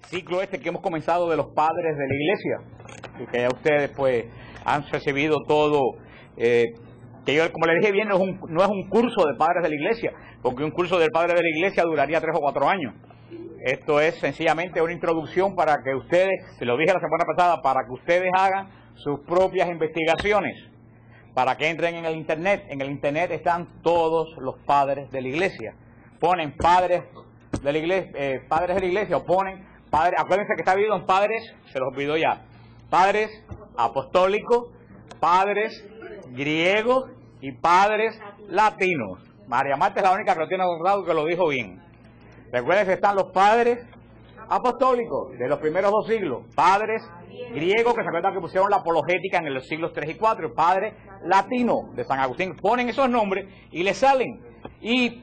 ciclo este que hemos comenzado de los padres de la iglesia, y que ya ustedes pues han recibido todo, que yo, como les dije bien, no es un curso de padres de la iglesia, porque un curso del padre de la iglesia duraría 3 o 4 años. Esto es sencillamente una introducción para que ustedes, se lo dije la semana pasada, para que ustedes hagan sus propias investigaciones, para que entren en el internet. En el internet están todos los padres de la iglesia. Ponen padres de la iglesia, o ponen padres, acuérdense que está dividido en padres, se los olvidó ya, padres apostólicos, padres griegos y padres latinos. María Marta es la única que lo tiene anotado, que lo dijo bien. Recuerden que están los padres apostólicos de los primeros 2 siglos, padres griegos, que se acuerdan que pusieron la apologética en los siglos 3 y 4, padres latinos de San Agustín. Ponen esos nombres y les salen. Y,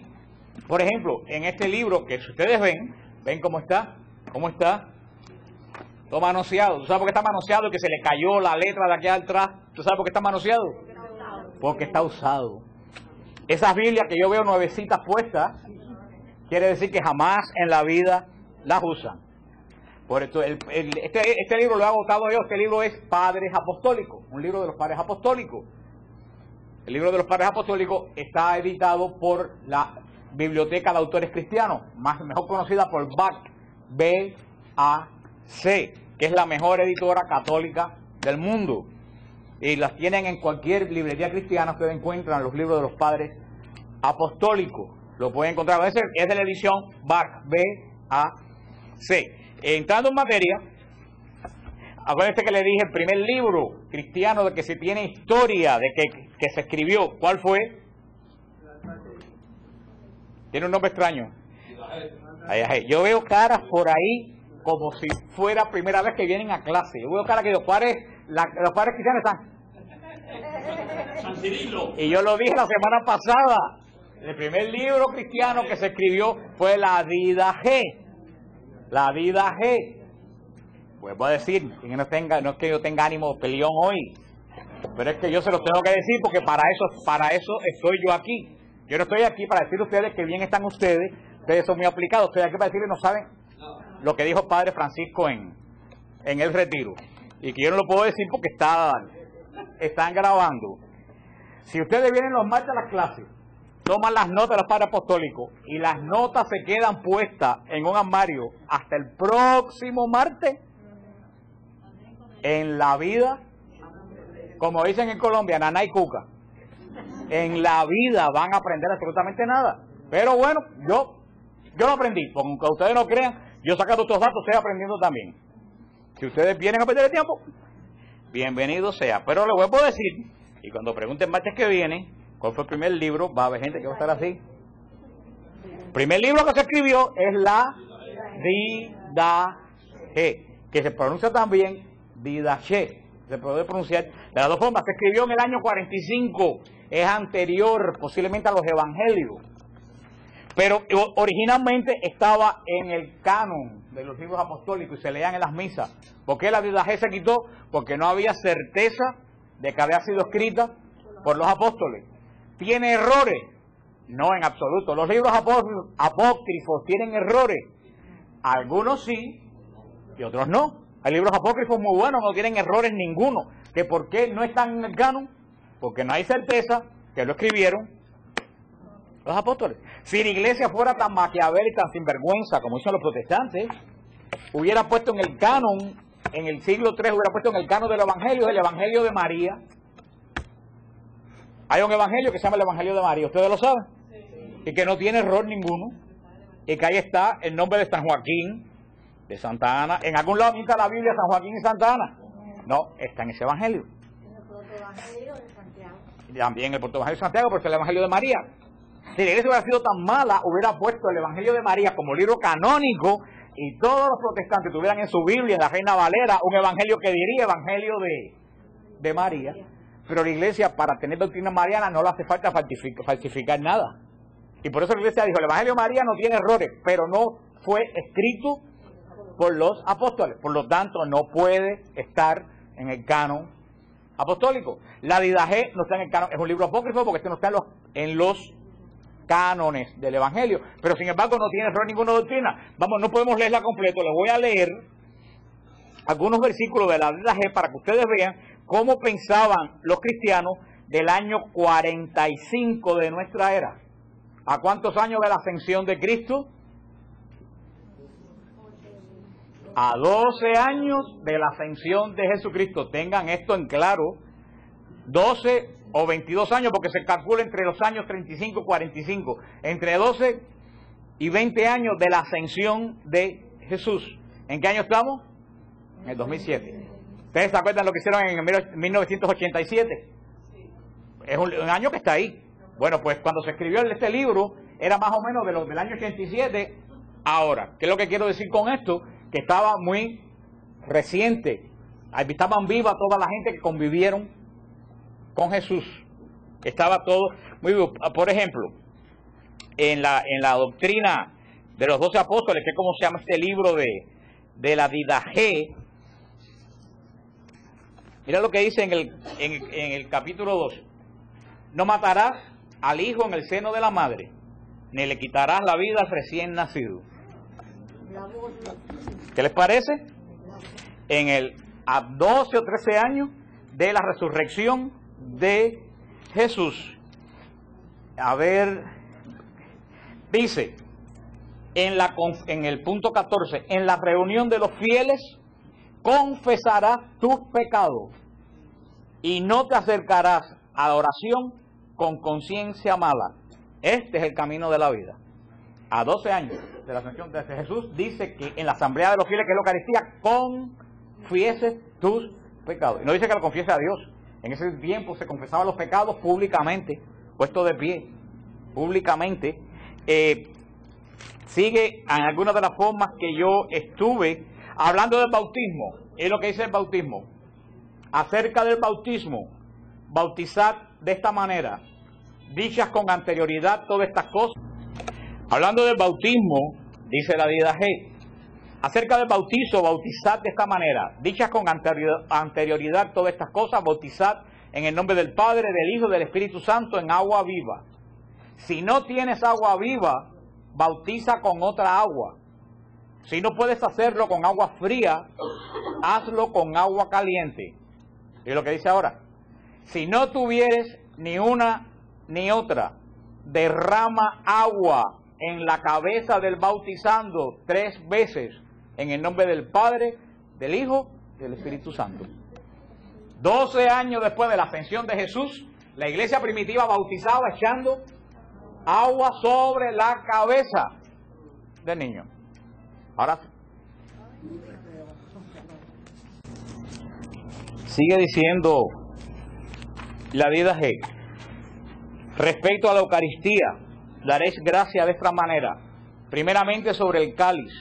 por ejemplo, en este libro que si ustedes ven cómo está, todo manoseado. ¿Tú sabes por qué está manoseado? Que se le cayó la letra de aquí atrás. ¿Tú sabes por qué está manoseado? Porque está usado. Esas Biblias que yo veo nuevecitas puestas, quiere decir que jamás en la vida las usan. Por esto, este libro lo he agotado yo. Este libro es Padres Apostólicos, un libro de los Padres Apostólicos. El libro de los Padres Apostólicos está editado por la Biblioteca de Autores Cristianos, mejor conocida por BAC, B-A-C, que es la mejor editora católica del mundo. Y las tienen en cualquier librería cristiana. Ustedes encuentran los libros de los Padres Apostólicos. Lo pueden encontrar. Es de la edición BAC, B-A-C. Entrando en materia, acuérdense que le dije el primer libro cristiano de que se tiene historia de que se escribió. ¿Cuál fue? Tiene un nombre extraño. Yo veo caras por ahí como si fuera primera vez que vienen a clase. Yo veo caras que los padres cristianos están. San Cirilo. Y yo lo dije la semana pasada. El primer libro cristiano que se escribió fue la Didache. La Didache. Pues voy a decir, que no es que yo tenga ánimo peleón hoy, pero es que yo se los tengo que decir porque para eso estoy yo aquí. Yo no estoy aquí para decirle a ustedes que bien están ustedes son muy aplicados. Estoy aquí para decirles no saben lo que dijo el Padre Francisco en el retiro. Y que yo no lo puedo decir porque están grabando. Si ustedes vienen los martes a las clases, toman las notas de los Padres Apostólicos y las notas se quedan puestas en un armario hasta el próximo martes, en la vida, como dicen en Colombia, naná y cuca, en la vida van a aprender absolutamente nada. Pero bueno, yo lo aprendí, porque aunque ustedes no crean, yo sacando estos datos estoy aprendiendo también. Si ustedes vienen a perder el tiempo, bienvenido sea. Pero les voy a decir, y cuando pregunten martes que viene cuál fue el primer libro, va a haber gente que va a estar así. El primer libro que se escribió es la Didache, que se pronuncia también Didache. Se puede pronunciar de las dos formas. Se escribió en el año 45, es anterior posiblemente a los evangelios, pero originalmente estaba en el canon de los libros apostólicos y se leían en las misas. ¿Por qué la Didache se quitó? Porque no había certeza de que había sido escrita por los apóstoles. ¿Tiene errores? No, en absoluto. Los libros apócrifos tienen errores. Algunos sí y otros no. Hay libros apócrifos muy buenos, no tienen errores ninguno. ¿Que por qué no están en el canon? Porque no hay certeza que lo escribieron los apóstoles. Si la iglesia fuera tan maquiavélica, tan sinvergüenza, como dicen los protestantes, hubiera puesto en el canon, en el siglo III, hubiera puesto en el canon del Evangelio, el Evangelio de María. Hay un evangelio que se llama el Evangelio de María, ¿ustedes lo saben? Sí. Y que no tiene error ninguno. Y que ahí está el nombre de San Joaquín, de Santa Ana. En algún lado está la Biblia San Joaquín y Santa Ana. No, está en ese evangelio. En el protoevangelio de Santiago. También el protoevangelio de Santiago, porque es el Evangelio de María. Si la iglesia hubiera sido tan mala, hubiera puesto el Evangelio de María como libro canónico y todos los protestantes tuvieran en su Biblia, en la Reina Valera, un evangelio que diría Evangelio de María. Pero la iglesia, para tener doctrina mariana, no le hace falta falsificar nada. Y por eso la iglesia dijo, el Evangelio de María no tiene errores, pero no fue escrito por los apóstoles. Por lo tanto, no puede estar en el canon apostólico. La Didache no está en el canon, es un libro apócrifo porque este no está en los cánones del Evangelio, pero sin embargo no tiene error ninguna doctrina. Vamos, no podemos leerla completo, le voy a leer algunos versículos de la Biblia G para que ustedes vean cómo pensaban los cristianos del año 45 de nuestra era. ¿A cuántos años de la ascensión de Cristo? A 12 años de la ascensión de Jesucristo. Tengan esto en claro, 12 o 22 años, porque se calcula entre los años 35 y 45, entre 12 y 20 años de la ascensión de Jesús. ¿En qué año estamos? En el 2007. ¿Ustedes se acuerdan lo que hicieron en 1987? Es un año que está ahí. Bueno, pues cuando se escribió este libro, era más o menos de los del año 87 ahora. ¿Qué es lo que quiero decir con esto? Que estaba muy reciente. Ahí estaban vivas toda la gente que convivieron con Jesús. Estaba todo muy vivo. Por ejemplo, en la doctrina de los 12 apóstoles, que es como se llama este libro de la Didache, mira lo que dice en el capítulo 2. No matarás al hijo en el seno de la madre, ni le quitarás la vida al recién nacido. ¿Qué les parece? A 12 o 13 años de la resurrección de Jesús. A ver, dice en el punto 14, en la reunión de los fieles confesarás tus pecados y no te acercarás a la oración con conciencia mala. Este es el camino de la vida. A 12 años de la ascensión de Jesús, dice que en la asamblea de los fieles, que es la Eucaristía, confieses tus pecados. Y no dice que lo confiese a Dios. En ese tiempo se confesaban los pecados públicamente, puesto de pie, públicamente. Sigue en algunas de las formas que yo estuve hablando del bautismo. Es lo que dice el bautismo. Acerca del bautismo, bautizad de esta manera, dichas con anterioridad todas estas cosas. Hablando del bautismo, dice la Didache, acerca del bautizo, bautizad de esta manera, dichas con anterioridad todas estas cosas, bautizad en el nombre del Padre, del Hijo y del Espíritu Santo en agua viva. Si no tienes agua viva, bautiza con otra agua. Si no puedes hacerlo con agua fría, hazlo con agua caliente. Y lo que dice ahora, si no tuvieres ni una ni otra, derrama agua en la cabeza del bautizando 3 veces en el nombre del Padre, del Hijo y del Espíritu Santo. 12 años después de la ascensión de Jesús, la iglesia primitiva bautizaba echando agua sobre la cabeza del niño. Ahora sigue diciendo la Didache, respecto a la Eucaristía, daréis gracia de esta manera. Primeramente sobre el cáliz.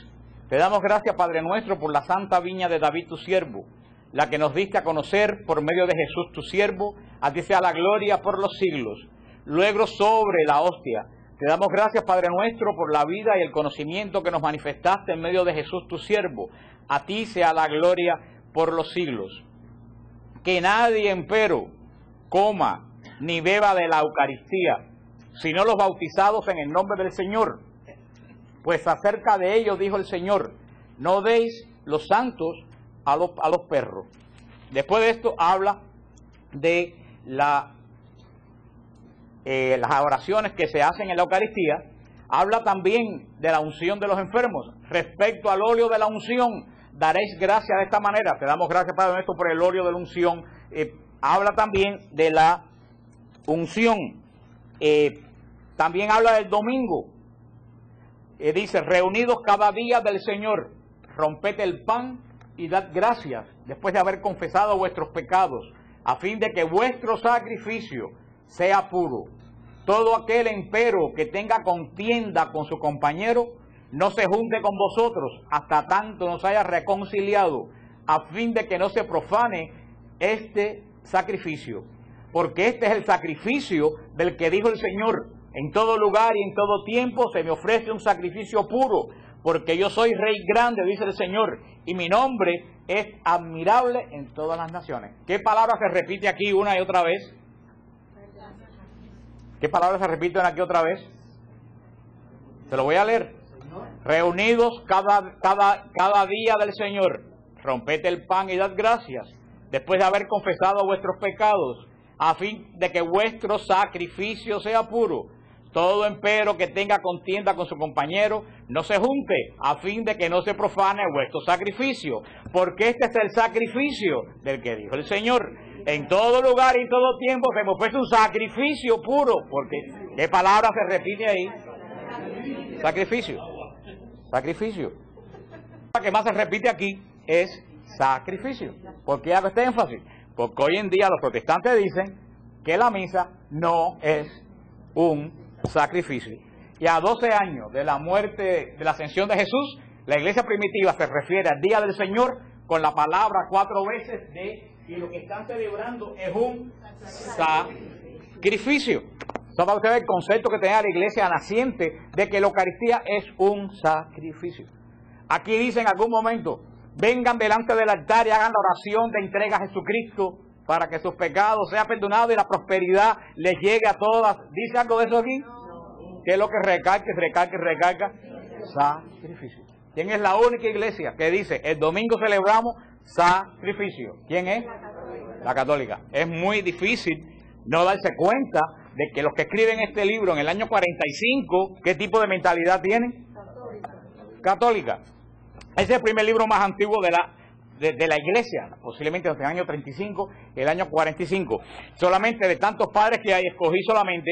Te damos gracias, Padre nuestro, por la santa viña de David tu siervo, la que nos diste a conocer por medio de Jesús tu siervo, a ti sea la gloria por los siglos. Luego sobre la hostia. Te damos gracias, Padre nuestro, por la vida y el conocimiento que nos manifestaste en medio de Jesús tu siervo. A ti sea la gloria por los siglos. Que nadie, empero, coma ni beba de la Eucaristía, sino los bautizados en el nombre del Señor. Pues acerca de ellos dijo el Señor, no deis los santos a los perros. Después de esto habla de las oraciones que se hacen en la Eucaristía. Habla también de la unción de los enfermos. Respecto al óleo de la unción, daréis gracia de esta manera. Te damos gracias, Padre nuestro, por el óleo de la unción. Habla también de la unción. También habla del domingo. Dice, reunidos cada día del Señor, romped el pan y dad gracias, después de haber confesado vuestros pecados, a fin de que vuestro sacrificio sea puro. Todo aquel empero que tenga contienda con su compañero, no se junte con vosotros hasta tanto nos haya reconciliado, a fin de que no se profane este sacrificio. Porque este es el sacrificio del que dijo el Señor, en todo lugar y en todo tiempo se me ofrece un sacrificio puro, porque yo soy Rey grande, dice el Señor, y mi nombre es admirable en todas las naciones. ¿Qué palabra se repite aquí una y otra vez? ¿Qué palabras se repiten aquí otra vez? Se lo voy a leer. Reunidos cada día del Señor, romped el pan y dad gracias, después de haber confesado vuestros pecados, a fin de que vuestro sacrificio sea puro. Todo empero que tenga contienda con su compañero, no se junte, a fin de que no se profane vuestro sacrificio, porque este es el sacrificio del que dijo el Señor. En todo lugar y en todo tiempo se hemos puesto un sacrificio puro, porque ¿qué palabra se repite ahí? Sacrificio. Sacrificio. La que más se repite aquí es sacrificio. ¿Por qué hago este énfasis? Porque hoy en día los protestantes dicen que la misa no es un sacrificio. Y a 12 años de la muerte, de la ascensión de Jesús, la iglesia primitiva se refiere al día del Señor con la palabra 4 veces y lo que están celebrando es un sacrificio. ¿Sabe usted el concepto que tenía la iglesia naciente de que la Eucaristía es un sacrificio? Aquí dice en algún momento, vengan delante del altar y hagan la oración de entrega a Jesucristo para que sus pecados sean perdonados y la prosperidad les llegue a todas. ¿Dice algo de eso aquí? ¿Qué es lo que recalca? Sacrificio. ¿Quién es la única iglesia que dice, el domingo celebramos sacrificio? ¿Quién es? La católica. Es muy difícil no darse cuenta de que los que escriben este libro en el año 45, ¿qué tipo de mentalidad tienen? Católica. Ese es el primer libro más antiguo de la iglesia, posiblemente entre el año 35 y el año 45. Solamente de tantos padres que hay, escogí solamente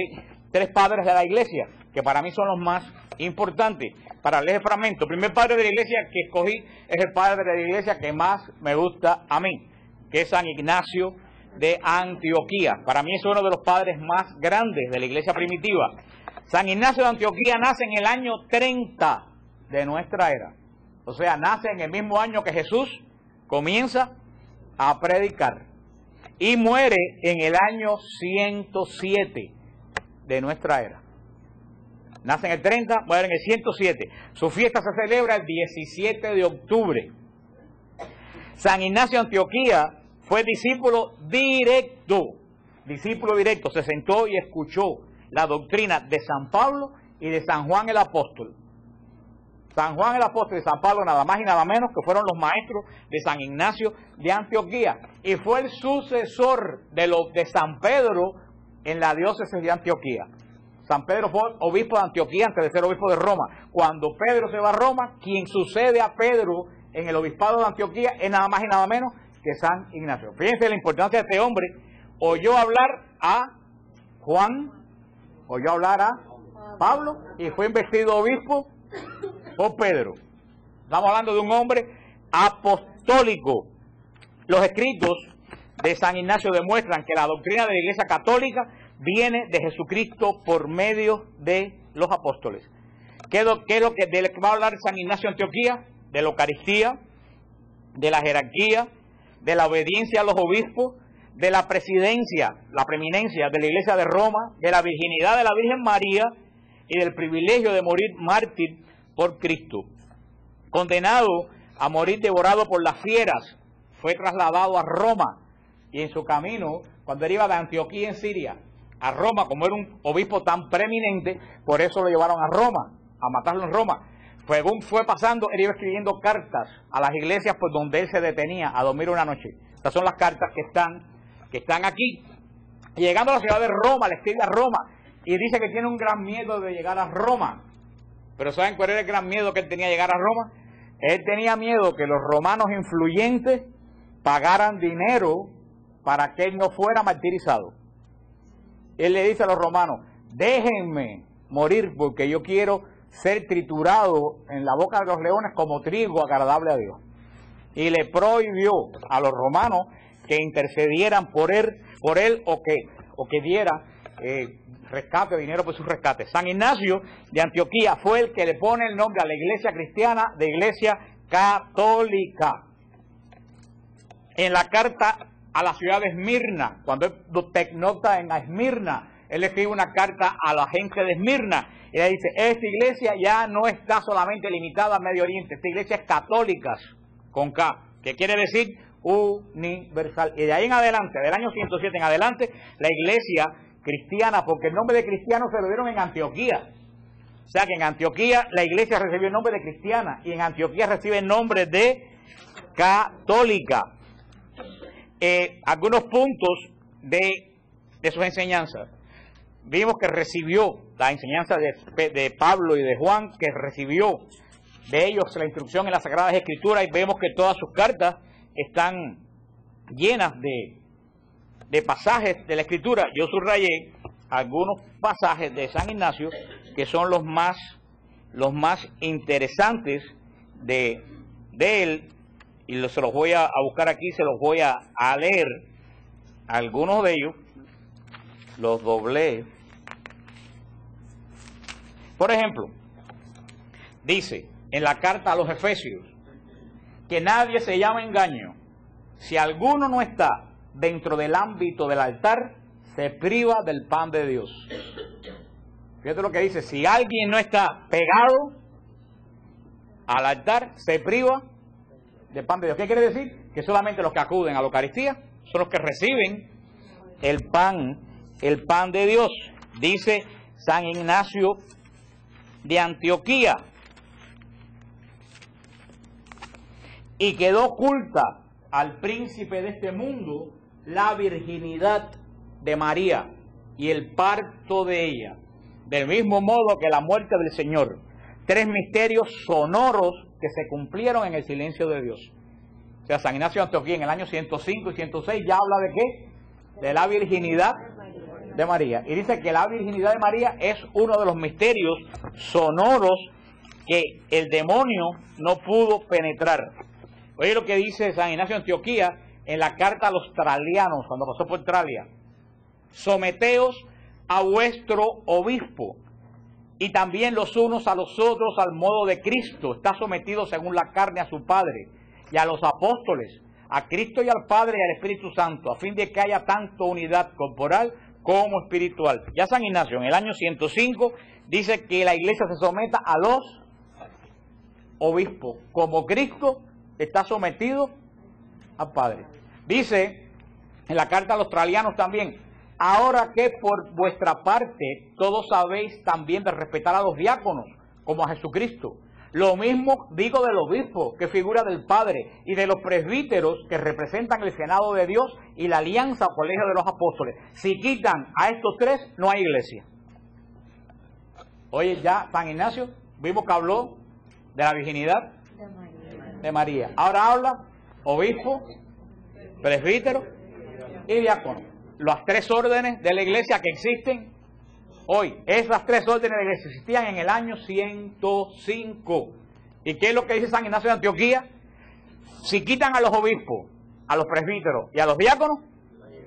3 padres de la iglesia, que para mí son los más importantes. Para leer el fragmento, el primer padre de la iglesia que escogí es el padre de la iglesia que más me gusta a mí, que es San Ignacio de Antioquía. Para mí es uno de los padres más grandes de la iglesia primitiva. San Ignacio de Antioquía nace en el año 30 de nuestra era. O sea, nace en el mismo año que Jesús comienza a predicar. Y muere en el año 107 de nuestra era. Nace en el 30, muere en el 107. Su fiesta se celebra el 17 de octubre. San Ignacio de Antioquía fue discípulo directo, se sentó y escuchó la doctrina de San Pablo y de San Juan el Apóstol. San Juan el Apóstol y San Pablo nada más y nada menos que fueron los maestros de San Ignacio de Antioquía y fue el sucesor de San Pedro en la diócesis de Antioquía. San Pedro fue obispo de Antioquía antes de ser obispo de Roma. Cuando Pedro se va a Roma, quien sucede a Pedro en el obispado de Antioquía es nada más y nada menos que San Ignacio. Fíjense la importancia de este hombre. Oyó hablar a Juan, oyó hablar a Pablo y fue investido obispo por Pedro. Estamos hablando de un hombre apostólico. Los escritos de San Ignacio demuestran que la doctrina de la Iglesia Católica viene de Jesucristo por medio de los apóstoles. ¿Qué es lo que de lo que va a hablar San Ignacio de Antioquía? De la Eucaristía, de la jerarquía, de la obediencia a los obispos, de la presidencia, la preeminencia de la Iglesia de Roma, de la virginidad de la Virgen María y del privilegio de morir mártir por Cristo. Condenado a morir devorado por las fieras, fue trasladado a Roma y en su camino, cuando él iba de Antioquía en Siria a Roma, como era un obispo tan preeminente, por eso lo llevaron a Roma, a matarlo en Roma. Según fue pasando, él iba escribiendo cartas a las iglesias por donde él se detenía a dormir una noche. Estas son las cartas que están aquí. Y llegando a la ciudad de Roma, le escribe a Roma y dice que tiene un gran miedo de llegar a Roma. Pero ¿saben cuál era el gran miedo que él tenía de llegar a Roma? Él tenía miedo que los romanos influyentes pagaran dinero para que él no fuera martirizado. Él le dice a los romanos, déjenme morir porque yo quiero ser triturado en la boca de los leones como trigo agradable a Dios. Y le prohibió a los romanos que intercedieran por él o que diera rescate, dinero por su rescate. San Ignacio de Antioquía fue el que le pone el nombre a la iglesia cristiana de Iglesia Católica. En la carta a la ciudad de Esmirna, cuando él pernocta en Esmirna, él escribe una carta a la gente de Esmirna y le dice, esta iglesia ya no está solamente limitada al Medio Oriente, esta iglesia es católica, con K, que quiere decir universal. Y de ahí en adelante, del año 107 en adelante, la iglesia cristiana, porque el nombre de cristiano se lo dieron en Antioquía. O sea que en Antioquía la iglesia recibió el nombre de cristiana y en Antioquía recibe el nombre de católica. Algunos puntos de sus enseñanzas. Vimos que recibió la enseñanza de Pablo y de Juan, que recibió de ellos la instrucción en las Sagradas Escrituras, y vemos que todas sus cartas están llenas de pasajes de la Escritura. Yo subrayé algunos pasajes de San Ignacio que son los más interesantes de él, y se los voy a buscar aquí, se los voy a leer. Algunos de ellos los doblé. Por ejemplo, dice en la carta a los Efesios que nadie se llama engaño. Si alguno no está dentro del ámbito del altar, se priva del pan de Dios. Fíjate lo que dice: si alguien no está pegado al altar, se priva del pan de Dios. ¿Qué quiere decir? Que solamente los que acuden a la Eucaristía son los que reciben el pan de Dios. Dice San Ignacio de Antioquía: y quedó oculta al príncipe de este mundo la virginidad de María y el parto de ella, del mismo modo que la muerte del Señor. 3 misterios sonoros que se cumplieron en el silencio de Dios. O sea, San Ignacio de Antioquía en el año 105 y 106 ya habla de ¿qué? De la virginidad de María. Y dice que la virginidad de María es uno de los misterios sonoros que el demonio no pudo penetrar. Oye lo que dice San Ignacio de Antioquía en la carta a los tralianos, cuando pasó por Tralia: someteos a vuestro obispo, y también los unos a los otros al modo de Cristo está sometido según la carne a su Padre, y a los apóstoles, a Cristo y al Padre y al Espíritu Santo, a fin de que haya tanto unidad corporal como espiritual. Ya San Ignacio en el año 105 dice que la iglesia se someta a los obispos, como Cristo está sometido al Padre. Dice en la carta a los tralianos también: ahora que por vuestra parte todos sabéis también de respetar a los diáconos como a Jesucristo, lo mismo digo del obispo, que figura del Padre, y de los presbíteros, que representan el Senado de Dios y la alianza o colegio de los apóstoles. Si quitan a estos 3, no hay iglesia. Oye, ya San Ignacio, vimos que habló de la virginidad de María. Ahora habla obispo, presbítero y diácono. Las 3 órdenes de la iglesia que existen hoy. Esas 3 órdenes de la iglesia existían en el año 105. ¿Y qué es lo que dice San Ignacio de Antioquía? Si quitan a los obispos, a los presbíteros y a los diáconos,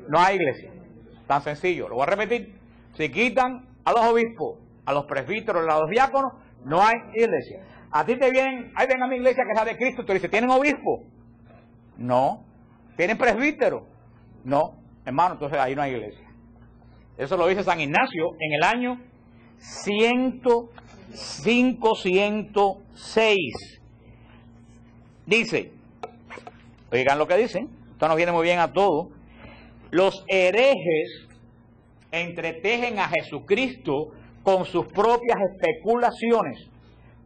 no hay iglesia. Tan sencillo, lo voy a repetir. Si quitan a los obispos, a los presbíteros y a los diáconos, no hay iglesia. A ti te vienen, ahí ven a mi iglesia que es la de Cristo, tú dices, ¿tienen obispo? No. ¿Tienen presbítero? No. Hermano, entonces ahí no hay iglesia. Eso lo dice San Ignacio en el año 105-106. Dice, oigan lo que dicen, esto nos viene muy bien a todos: los herejes entretejen a Jesucristo con sus propias especulaciones,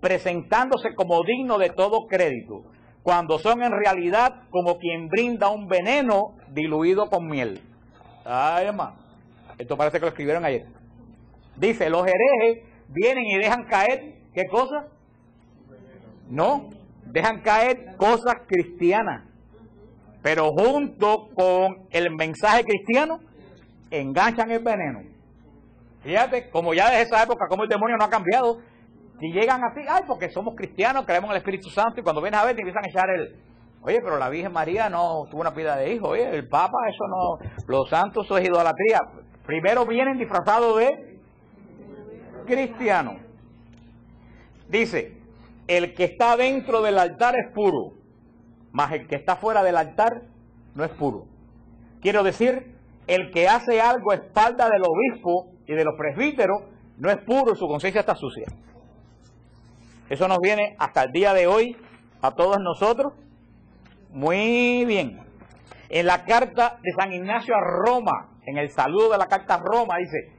presentándose como digno de todo crédito, cuando son en realidad como quien brinda un veneno diluido con miel. Ay, hermano, esto parece que lo escribieron ayer. Dice, los herejes vienen y dejan caer, ¿qué cosa? No, dejan caer cosas cristianas, pero junto con el mensaje cristiano, enganchan el veneno. Fíjate, como ya desde esa época, como el demonio no ha cambiado. Si llegan así, ay, porque somos cristianos, creemos en el Espíritu Santo, y cuando vienes a ver te empiezan a echar oye, pero la Virgen María no tuvo una pila de hijos, oye, el Papa, eso no, los santos, eso es idolatría. Primero vienen disfrazados de cristianos. Dice, el que está dentro del altar es puro, mas el que está fuera del altar no es puro. Quiero decir, el que hace algo a espalda del obispo y de los presbíteros no es puro, su conciencia está sucia. Eso nos viene hasta el día de hoy a todos nosotros muy bien. En la carta de San Ignacio a Roma, en el saludo de la carta a Roma, dice: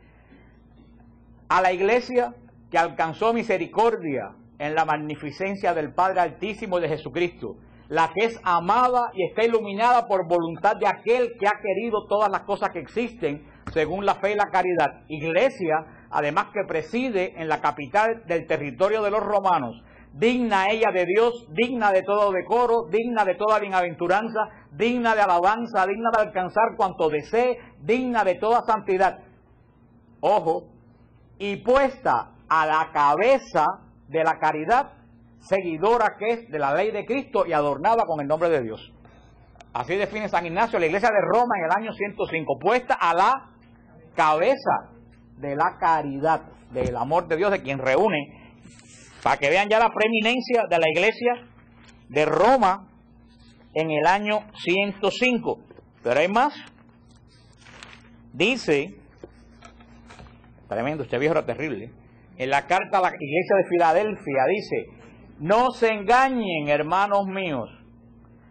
a la iglesia que alcanzó misericordia en la magnificencia del Padre Altísimo y de Jesucristo, la que es amada y está iluminada por voluntad de aquel que ha querido todas las cosas que existen según la fe y la caridad. Iglesia, además, que preside en la capital del territorio de los romanos, digna ella de Dios, digna de todo decoro, digna de toda bienaventuranza, digna de alabanza, digna de alcanzar cuanto desee, digna de toda santidad. Ojo, y puesta a la cabeza de la caridad, seguidora que es de la ley de Cristo y adornada con el nombre de Dios. Así define San Ignacio la iglesia de Roma en el año 105, puesta a la cabeza de la caridad, del amor de Dios, de quien reúne, para que vean ya la preeminencia de la iglesia de Roma en el año 105. Pero hay más. Dice, tremendo, este viejo era terrible, en la carta a la iglesia de Filadelfia dice: no se engañen, hermanos míos,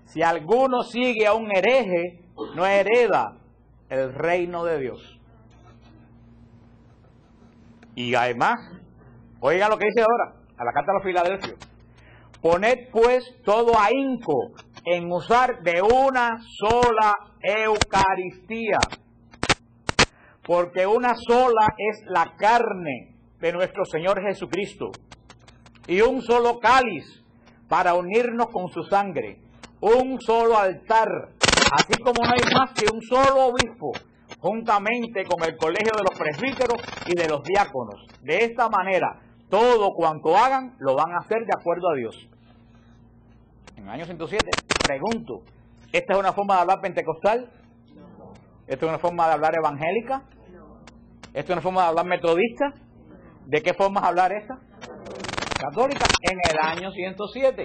si alguno sigue a un hereje, no hereda el reino de Dios. Y además, oigan lo que dice ahora, a la carta a los Filadelfios: poned pues todo ahínco en usar de una sola Eucaristía, porque una sola es la carne de nuestro Señor Jesucristo, y un solo cáliz para unirnos con su sangre, un solo altar, así como no hay más que un solo obispo, juntamente con el colegio de los presbíteros y de los diáconos. De esta manera, todo cuanto hagan, lo van a hacer de acuerdo a Dios. En el año 107, pregunto, ¿esta es una forma de hablar pentecostal? ¿Esta es una forma de hablar evangélica? ¿Esta es una forma de hablar metodista? ¿De qué forma es hablar esta? Católica. En el año 107.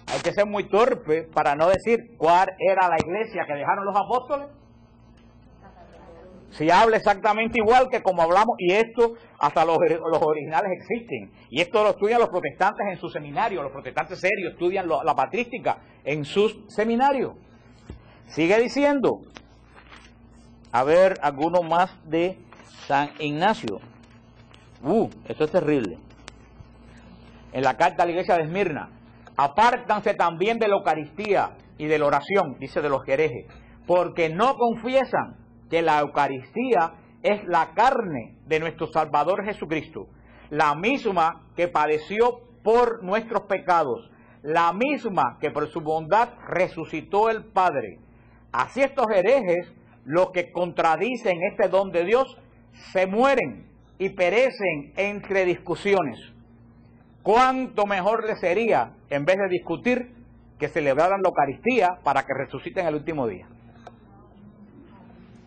Hay que ser muy torpe para no decir cuál era la iglesia que dejaron los apóstoles. Si habla exactamente igual que como hablamos, y esto hasta los originales existen, y esto lo estudian los protestantes en su seminario, los protestantes serios estudian la patrística en sus seminarios. Sigue diciendo, a ver, alguno más de San Ignacio. Esto es terrible. En la carta a la iglesia de Esmirna: apártanse también de la Eucaristía y de la oración, dice, de los herejes, porque no confiesan que la Eucaristía es la carne de nuestro Salvador Jesucristo, la misma que padeció por nuestros pecados, la misma que por su bondad resucitó el Padre. Así estos herejes, los que contradicen este don de Dios, se mueren y perecen entre discusiones. ¿Cuánto mejor les sería, en vez de discutir, que celebraran la Eucaristía para que resuciten el último día?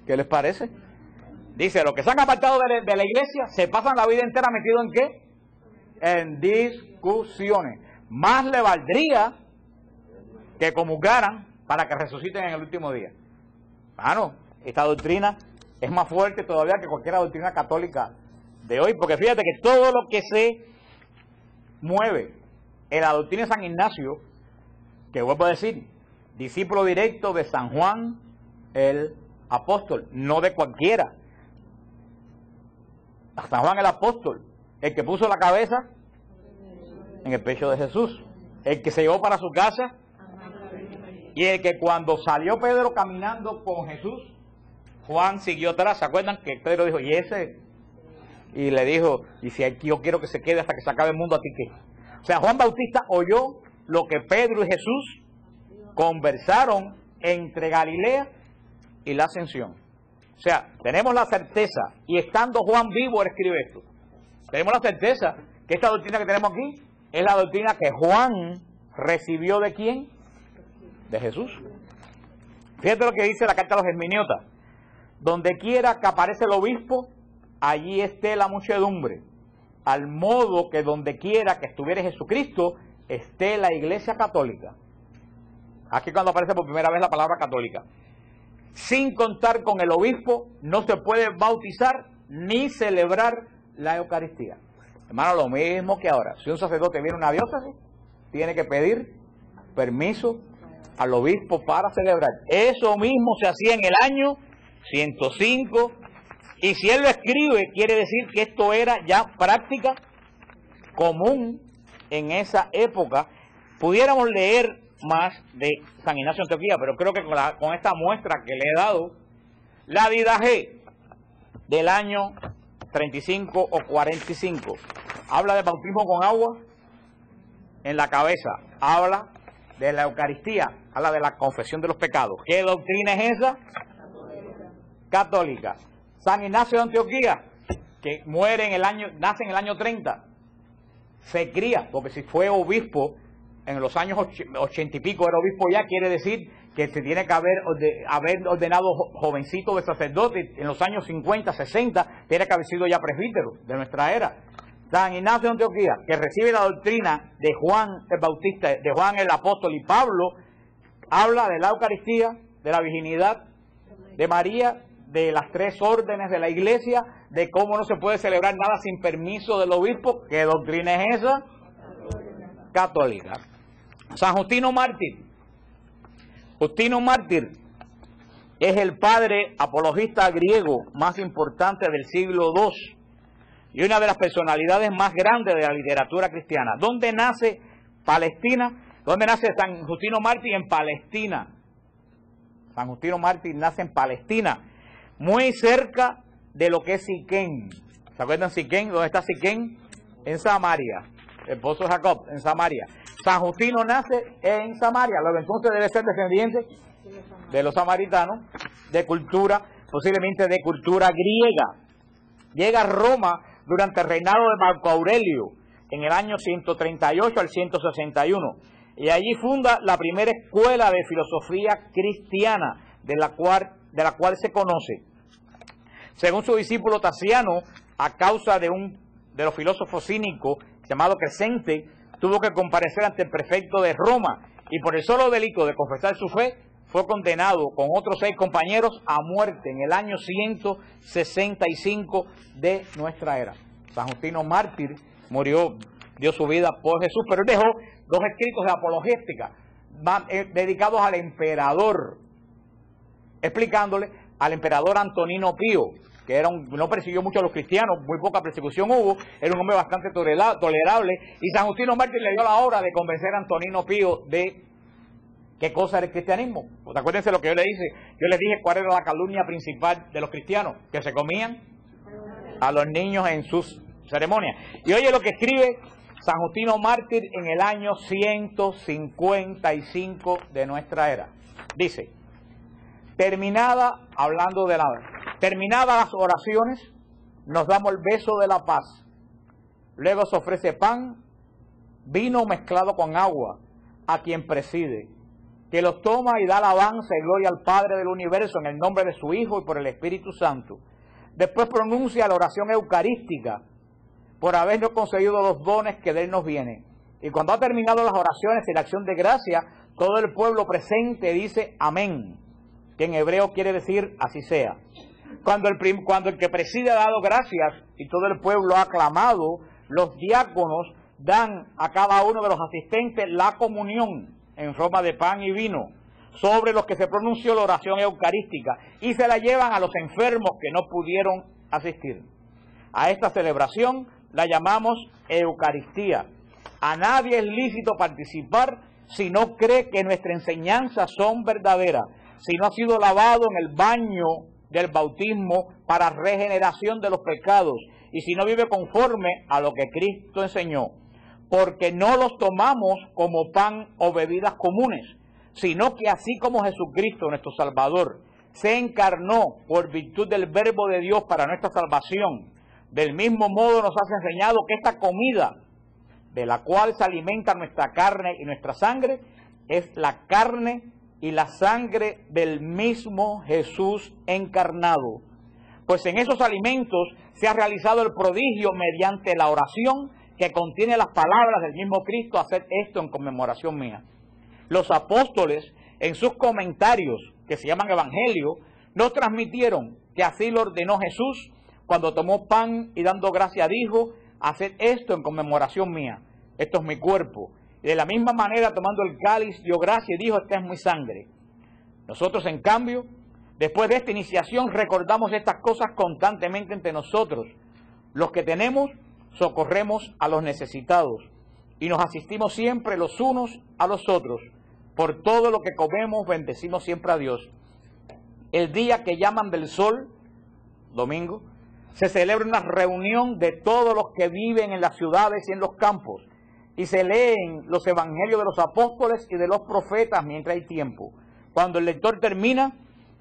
¿Qué les parece? Dice, los que se han apartado de la iglesia se pasan la vida entera metidos ¿en qué? En discusiones. Más le valdría que comulgaran para que resuciten en el último día. Bueno, esta doctrina es más fuerte todavía que cualquier doctrina católica de hoy, porque fíjate que todo lo que se mueve en la doctrina de San Ignacio, que vuelvo a decir, discípulo directo de San Juan el apóstol, no de cualquiera. San Juan el apóstol, el que puso la cabeza en el pecho de Jesús, el que se llevó para su casa, y el que cuando salió Pedro caminando con Jesús, Juan siguió atrás. ¿Se acuerdan que Pedro dijo, y ese? Y le dijo, dice, yo quiero que se quede hasta que se acabe el mundo, ¿a ti qué? O sea, Juan Bautista oyó lo que Pedro y Jesús conversaron entre Galilea y la Ascensión. O sea, tenemos la certeza, y estando Juan vivo, él escribe esto. Tenemos la certeza que esta doctrina que tenemos aquí es la doctrina que Juan recibió ¿de quién? De Jesús. Fíjate lo que dice la carta a los Hermeniotas: donde quiera que aparece el obispo, allí esté la muchedumbre, al modo que donde quiera que estuviere Jesucristo, esté la iglesia católica. Aquí cuando aparece por primera vez la palabra católica. Sin contar con el obispo, no se puede bautizar ni celebrar la Eucaristía. Hermano, lo mismo que ahora. Si un sacerdote viene a una diócesis, tiene que pedir permiso al obispo para celebrar. Eso mismo se hacía en el año 105, y si él lo escribe, quiere decir que esto era ya práctica común en esa época. Pudiéramos leer más de San Ignacio de Antioquía, pero creo que con esta muestra que le he dado, la Didache del año 35 o 45 habla de bautismo con agua en la cabeza, habla de la Eucaristía, habla de la confesión de los pecados. ¿Qué doctrina es esa? Católica. San Ignacio de Antioquía, que nace en el año 30, se cría, porque si fue obispo en los años 80 y pico, era obispo ya, quiere decir que se tiene que haber ordenado jovencito de sacerdote en los años 50, 60, tiene que haber sido ya presbítero de nuestra era. San Ignacio de Antioquía, que recibe la doctrina de Juan el Bautista, de Juan el Apóstol y Pablo, habla de la Eucaristía, de la virginidad de María, de las tres órdenes de la Iglesia, de cómo no se puede celebrar nada sin permiso del obispo. ¿Qué doctrina es esa? Católica. San Justino Mártir. Justino Mártir es el padre apologista griego más importante del siglo II y una de las personalidades más grandes de la literatura cristiana. ¿Dónde nace Palestina? ¿Dónde nace San Justino Mártir? En Palestina. San Justino Mártir nace en Palestina, muy cerca de lo que es Siquén. ¿Se acuerdan Siquén? ¿Dónde está Siquén? En Samaria. El pozo de Jacob, en Samaria. San Justino nace en Samaria, luego entonces debe ser descendiente de los samaritanos, de cultura, posiblemente de cultura griega. Llega a Roma durante el reinado de Marco Aurelio, en el año 138 al 161, y allí funda la primera escuela de filosofía cristiana, de la cual se conoce. Según su discípulo Tasiano, a causa de los filósofos cínicos llamado Crescente, tuvo que comparecer ante el prefecto de Roma y por el solo delito de confesar su fe fue condenado con otros 6 compañeros a muerte en el año 165 de nuestra era. San Justino Mártir murió, dio su vida por Jesús, pero él dejó 2 escritos de apologética dedicados al emperador, explicándole al emperador Antonino Pío, que no persiguió mucho a los cristianos, muy poca persecución hubo, era un hombre bastante tolerable, y San Justino Mártir le dio la obra de convencer a Antonino Pío de qué cosa era el cristianismo. Pues acuérdense lo que yo les dije cuál era la calumnia principal de los cristianos, que se comían a los niños en sus ceremonias. Y oye lo que escribe San Justino Mártir en el año 155 de nuestra era. Dice: terminadas las oraciones, nos damos el beso de la paz. Luego se ofrece pan, vino mezclado con agua, a quien preside, que los toma y da alabanza y gloria al Padre del universo en el nombre de su Hijo y por el Espíritu Santo. Después pronuncia la oración eucarística, por habernos concedido los dones que de Él nos vienen. Y cuando ha terminado las oraciones y la acción de gracia, todo el pueblo presente dice amén, que en hebreo quiere decir así sea. Cuando el que preside ha dado gracias y todo el pueblo ha aclamado, los diáconos dan a cada uno de los asistentes la comunión en forma de pan y vino, sobre los que se pronunció la oración eucarística, y se la llevan a los enfermos que no pudieron asistir. A esta celebración la llamamos Eucaristía. A nadie es lícito participar si no cree que nuestras enseñanzas son verdaderas, si no ha sido lavado en el baño del bautismo para regeneración de los pecados, y si no vive conforme a lo que Cristo enseñó, porque no los tomamos como pan o bebidas comunes, sino que así como Jesucristo, nuestro Salvador, se encarnó por virtud del Verbo de Dios para nuestra salvación, del mismo modo nos has enseñado que esta comida, de la cual se alimenta nuestra carne y nuestra sangre, es la carne y la sangre del mismo Jesús encarnado. Pues en esos alimentos se ha realizado el prodigio mediante la oración que contiene las palabras del mismo Cristo: haced esto en conmemoración mía. Los apóstoles, en sus comentarios, que se llaman Evangelio, nos transmitieron que así lo ordenó Jesús cuando tomó pan y dando gracia dijo: haced esto en conmemoración mía, esto es mi cuerpo. Y de la misma manera, tomando el cáliz, dio gracia y dijo: esta es mi sangre. Nosotros, en cambio, después de esta iniciación, recordamos estas cosas constantemente entre nosotros. Los que tenemos socorremos a los necesitados y nos asistimos siempre los unos a los otros. Por todo lo que comemos, bendecimos siempre a Dios. El día que llaman del sol, domingo, se celebra una reunión de todos los que viven en las ciudades y en los campos, y se leen los evangelios de los apóstoles y de los profetas mientras hay tiempo. Cuando el lector termina,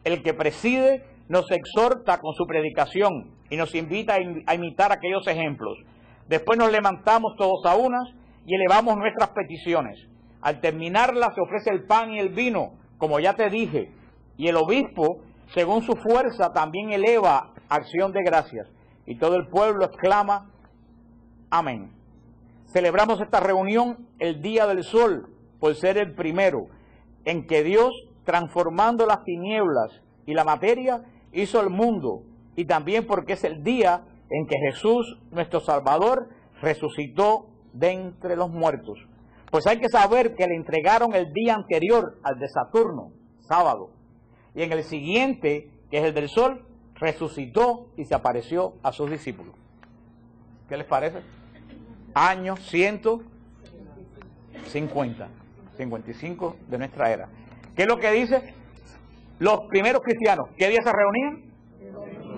el que preside nos exhorta con su predicación y nos invita a imitar aquellos ejemplos. Después nos levantamos todos a unas y elevamos nuestras peticiones. Al terminarlas se ofrece el pan y el vino, como ya te dije, y el obispo, según su fuerza, también eleva acción de gracias. Y todo el pueblo exclama, amén. Celebramos esta reunión el día del sol, por ser el primero, en que Dios, transformando las tinieblas y la materia, hizo el mundo, y también porque es el día en que Jesús, nuestro Salvador, resucitó de entre los muertos. Pues hay que saber que le entregaron el día anterior al de Saturno, sábado, y en el siguiente, que es el del sol, resucitó y se apareció a sus discípulos. ¿Qué les parece? Año 150, 55 de nuestra era. ¿Qué es lo que dice? Los primeros cristianos, ¿qué día se reunían?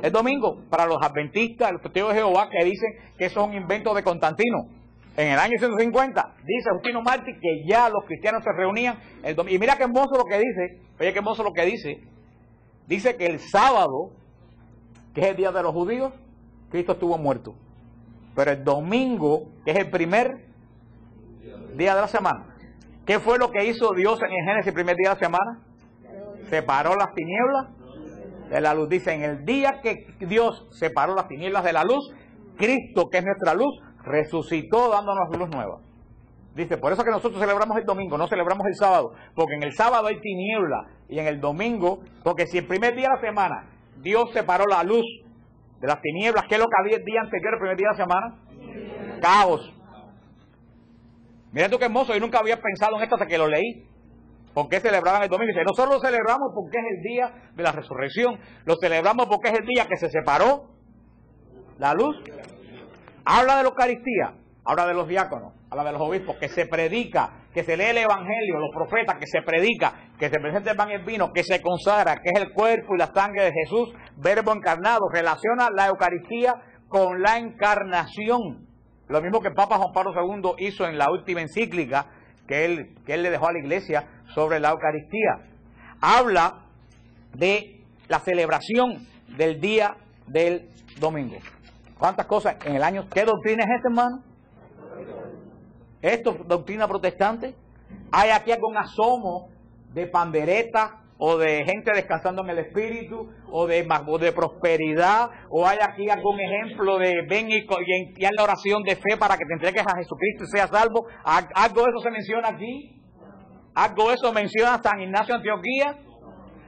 El domingo. Para los adventistas, los testigos de Jehová, que dicen que eso es un invento de Constantino. En el año 150, dice Justino Mártir que ya los cristianos se reunían el domingo. Y mira qué hermoso lo que dice, oye qué hermoso lo que dice. Dice que el sábado, que es el día de los judíos, Cristo estuvo muerto. Pero el domingo, que es el primer día de la semana, ¿qué fue lo que hizo Dios en el Génesis, el primer día de la semana? Separó las tinieblas de la luz. Dice, en el día que Dios separó las tinieblas de la luz, Cristo, que es nuestra luz, resucitó dándonos luz nueva. Dice, por eso que nosotros celebramos el domingo, no celebramos el sábado, porque en el sábado hay tiniebla, y en el domingo, porque si el primer día de la semana Dios separó la luz de las tinieblas, ¿qué es lo que había el día anterior, el primer día de la semana? Caos. Mira tú qué hermoso, yo nunca había pensado en esto hasta que lo leí. ¿Por qué celebraban el domingo? Dice, nosotros lo celebramos porque es el día de la resurrección, lo celebramos porque es el día que se separó la luz. Habla de la Eucaristía, habla de los diáconos, habla de los obispos, que se predica, que se lee el Evangelio, los profetas, que se predica, que se presenta el pan y el vino, que se consagra, que es el cuerpo y la sangre de Jesús, verbo encarnado. Relaciona la Eucaristía con la encarnación. Lo mismo que el Papa Juan Pablo II hizo en la última encíclica que él le dejó a la Iglesia sobre la Eucaristía. Habla de la celebración del día del domingo. ¿Cuántas cosas en el año? ¿Qué doctrina es esta, hermano? ¿Esto es doctrina protestante? ¿Hay aquí algún asomo de pandereta o de gente descansando en el espíritu o de prosperidad? ¿O hay aquí algún ejemplo de ven y haz la oración de fe para que te entregues a Jesucristo y seas salvo? ¿Algo de eso se menciona aquí? ¿Algo de eso menciona San Ignacio de Antioquía?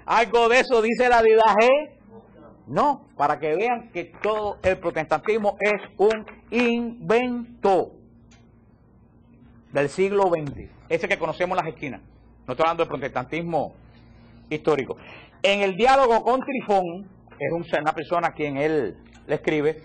¿Algo de eso dice la Didache? No, para que vean que todo el protestantismo es un invento del siglo XX, ese que conocemos en las esquinas. No estoy hablando del protestantismo histórico. En el diálogo con Trifón, es una persona a quien él le escribe,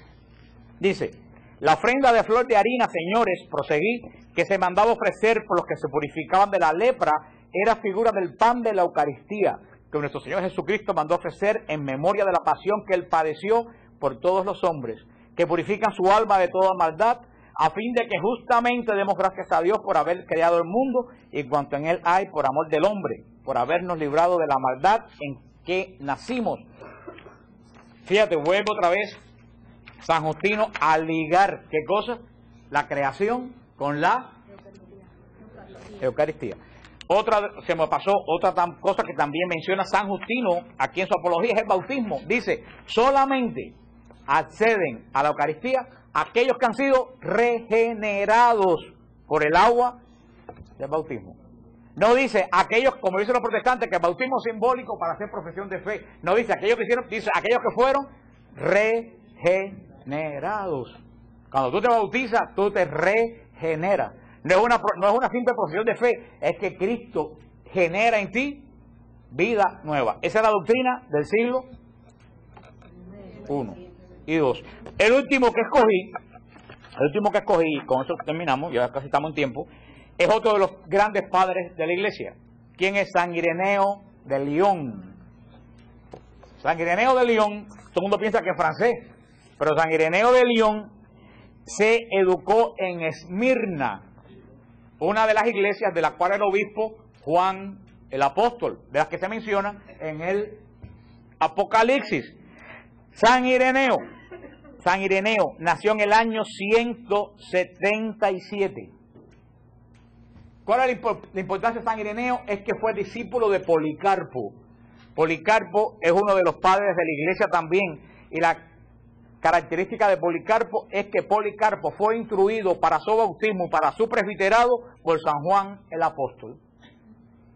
dice, la ofrenda de flor de harina, señores, proseguí, que se mandaba ofrecer por los que se purificaban de la lepra, era figura del pan de la Eucaristía, que nuestro Señor Jesucristo mandó ofrecer en memoria de la pasión que Él padeció por todos los hombres, que purifican su alma de toda maldad, a fin de que justamente demos gracias a Dios por haber creado el mundo y cuanto en Él hay por amor del hombre, por habernos librado de la maldad en que nacimos. Fíjate, vuelvo otra vez, San Justino, a ligar, ¿qué cosa? La creación con la Eucaristía. Otra, se me pasó, otra cosa que también menciona San Justino aquí en su apología es el bautismo. Dice, solamente acceden a la Eucaristía aquellos que han sido regenerados por el agua del bautismo. No dice aquellos, como dicen los protestantes, que el bautismo es simbólico para hacer profesión de fe. No dice aquellos que hicieron, dice aquellos que fueron regenerados. Cuando tú te bautizas, tú te regeneras. No es una simple profesión de fe, es que Cristo genera en ti vida nueva. Esa es la doctrina del siglo I y II. El último que escogí El último que escogí, con eso terminamos, ya casi estamos en tiempo, es otro de los grandes padres de la iglesia. ¿Quién es San Ireneo de Lyon? San Ireneo de Lyon, todo el mundo piensa que es francés, pero San Ireneo de Lyon se educó en Esmirna, una de las iglesias de la cual era obispo Juan el Apóstol, de las que se menciona en el Apocalipsis. San Ireneo nació en el año 177. ¿Cuál es la importancia de San Ireneo? Es que fue discípulo de Policarpo. Policarpo es uno de los padres de la iglesia también, y la característica de Policarpo es que Policarpo fue instruido para su bautismo, para su presbiterado, por San Juan el Apóstol.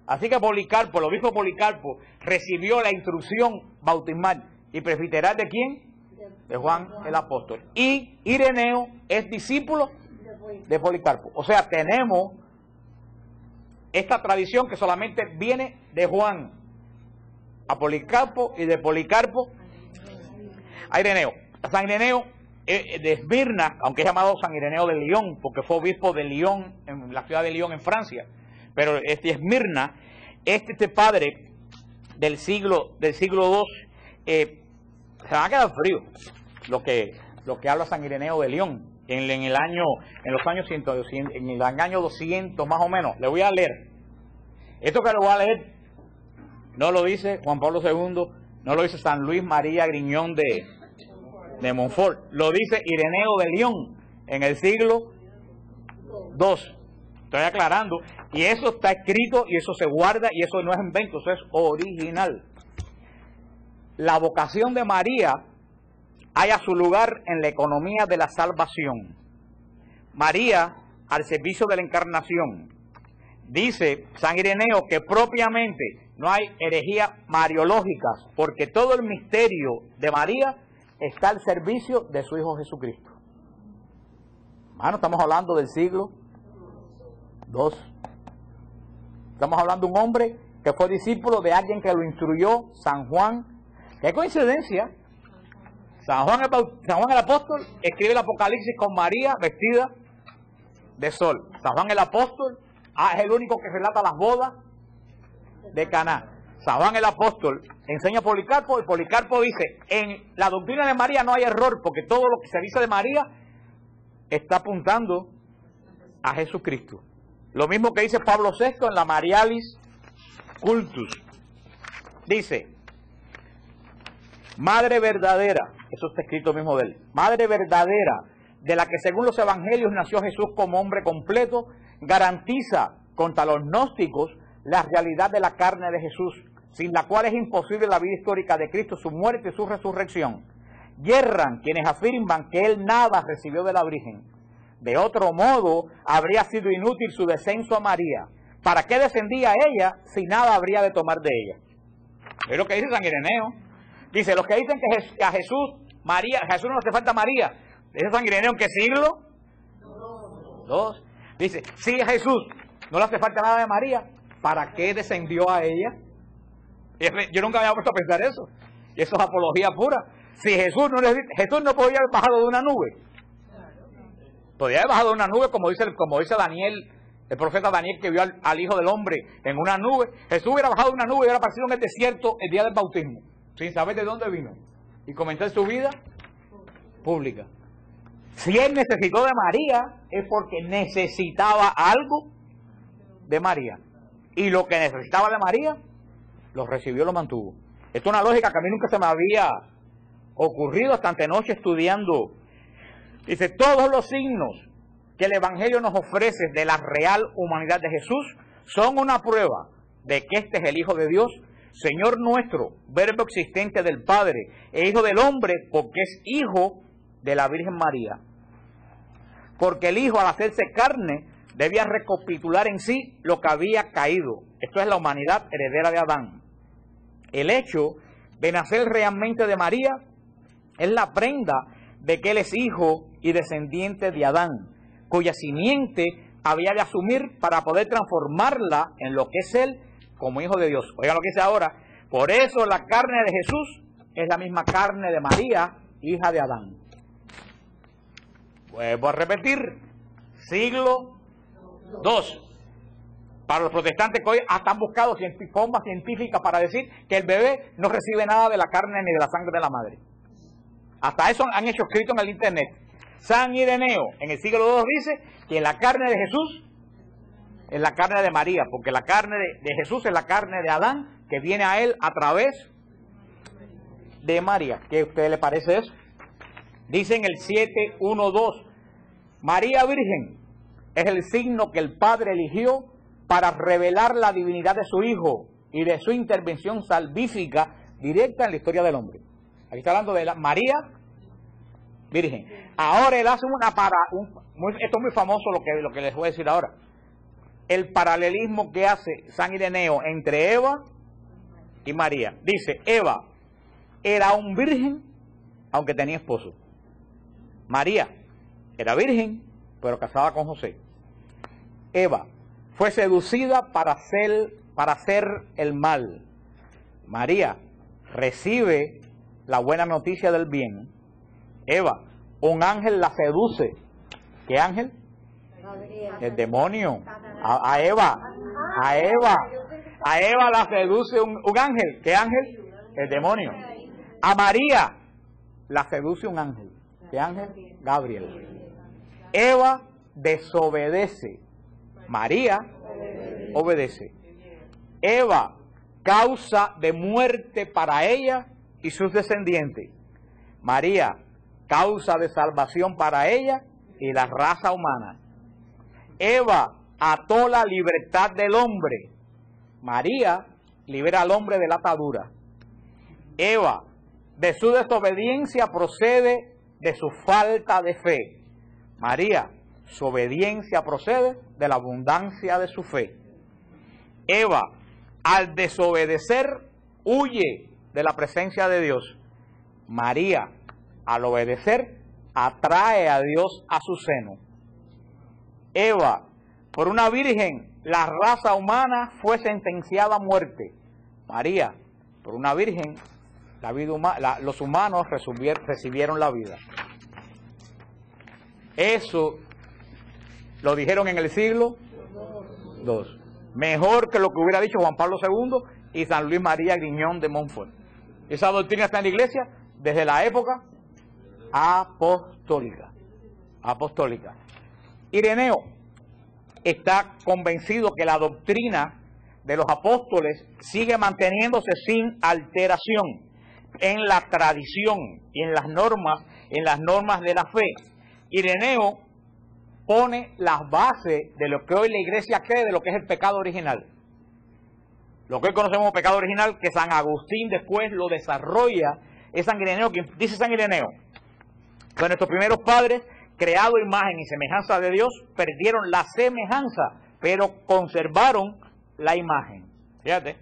Así que Policarpo, el obispo Policarpo, recibió la instrucción bautismal y presbiteral ¿de quién? De Juan el Apóstol. Y Ireneo es discípulo de Policarpo. O sea, tenemos esta tradición que solamente viene de Juan a Policarpo y de Policarpo a Ireneo. San Ireneo de Esmirna, aunque es llamado San Ireneo de Lyon, porque fue obispo de Lyon, en la ciudad de Lyon, en Francia, pero Esmirna, este padre del siglo II, se va a quedar frío lo que habla San Ireneo de Lyon en el año 200 más o menos. Le voy a leer. Esto que le voy a leer no lo dice Juan Pablo II, no lo dice San Luis María Griñón de Montfort, lo dice Ireneo de Lyon en el siglo II. Estoy aclarando, y eso está escrito y eso se guarda y eso no es invento, eso es original. La vocación de María halla su lugar en la economía de la salvación. María al servicio de la encarnación. Dice San Ireneo que propiamente no hay herejías mariológicas, porque todo el misterio de María está al servicio de su Hijo Jesucristo. Hermano, estamos hablando del siglo II. Estamos hablando de un hombre que fue discípulo de alguien que lo instruyó, San Juan. ¡Qué coincidencia! San Juan el Apóstol escribe el Apocalipsis con María vestida de sol. San Juan el Apóstol es el único que relata las bodas de Caná. San Juan el Apóstol enseña a Policarpo y Policarpo dice, en la doctrina de María no hay error, porque todo lo que se dice de María está apuntando a Jesucristo. Lo mismo que dice Pablo VI en la Marialis Cultus. Dice, madre verdadera, eso está escrito mismo de él, madre verdadera, de la que según los evangelios nació Jesús como hombre completo, garantiza contra los gnósticos la realidad de la carne de Jesús, sin la cual es imposible la vida histórica de Cristo, su muerte y su resurrección. Yerran quienes afirman que él nada recibió de la Virgen. De otro modo, habría sido inútil su descenso a María. ¿Para qué descendía ella si nada habría de tomar de ella? Es lo que dice San Ireneo. Dice, los que dicen que a Jesús no hace falta María. ¿Dice San Ireneo en qué siglo? II. Dice, si a Jesús no le hace falta nada de María, ¿para qué descendió a ella? Yo nunca me había puesto a pensar eso. Y eso es apología pura. Si Jesús no podía haber bajado de una nube. Podía haber bajado de una nube, como dice Daniel, el profeta Daniel, que vio al Hijo del Hombre en una nube. Jesús hubiera bajado de una nube y hubiera aparecido en el desierto el día del bautismo, sin saber de dónde vino, y comenzó su vida pública. Si él necesitó de María, es porque necesitaba algo de María. Y lo que necesitaba de María, lo recibió, lo mantuvo. Esto es una lógica que a mí nunca se me había ocurrido hasta antenoche estudiando. Dice, todos los signos que el Evangelio nos ofrece de la real humanidad de Jesús son una prueba de que este es el Hijo de Dios, Señor nuestro, verbo existente del Padre, e Hijo del hombre, porque es Hijo de la Virgen María. Porque el Hijo, al hacerse carne, debía recapitular en sí lo que había caído. Esto es la humanidad heredera de Adán. El hecho de nacer realmente de María es la prenda de que él es hijo y descendiente de Adán, cuya simiente había de asumir para poder transformarla en lo que es él como hijo de Dios. Oigan lo que dice ahora, por eso la carne de Jesús es la misma carne de María, hija de Adán. Vuelvo a repetir, siglo II. Para los protestantes que hoy hasta han buscado formas científicas para decir que el bebé no recibe nada de la carne ni de la sangre de la madre. Hasta eso han hecho escrito en el internet. San Ireneo en el siglo II dice que la carne de Jesús es la carne de María, porque la carne de Jesús es la carne de Adán que viene a él a través de María. ¿Qué a usted le parece eso? Dice en el 7.1.2, María Virgen es el signo que el Padre eligió para revelar la divinidad de su Hijo y de su intervención salvífica directa en la historia del hombre. Aquí está hablando de la María Virgen. Ahora él hace esto es muy famoso lo que les voy a decir ahora. El paralelismo que hace San Ireneo entre Eva y María. Dice, Eva era aún virgen, aunque tenía esposo. María era virgen, pero casada con José. Eva fue seducida para hacer el mal. María recibe la buena noticia del bien. Eva, un ángel la seduce. ¿Qué ángel? El demonio. A Eva la seduce un ángel. ¿Qué ángel? El demonio. A María la seduce un ángel. ¿Qué ángel? Gabriel. Eva desobedece. María obedece. Eva, causa de muerte para ella y sus descendientes. María, causa de salvación para ella y la raza humana. Eva ató la libertad del hombre. María libera al hombre de la atadura. Eva, de su desobediencia procede de su falta de fe. María, su obediencia procede de la abundancia de su fe. Eva, al desobedecer, huye de la presencia de Dios. María, al obedecer, atrae a Dios a su seno. Eva, por una virgen, la raza humana fue sentenciada a muerte. María, por una virgen, los humanos recibieron la vida. Eso lo dijeron en el siglo II. Mejor que lo que hubiera dicho Juan Pablo II y San Luis María Griñón de Montfort. Esa doctrina está en la iglesia desde la época apostólica. Ireneo está convencido que la doctrina de los apóstoles sigue manteniéndose sin alteración en la tradición y en las normas de la fe. Ireneo pone las bases de lo que hoy la iglesia cree de lo que es el pecado original. Lo que hoy conocemos como pecado original, que San Agustín después lo desarrolla, es San Ireneo, quien dice San Ireneo, que nuestros primeros padres, creados a imagen y semejanza de Dios, perdieron la semejanza, pero conservaron la imagen. Fíjate,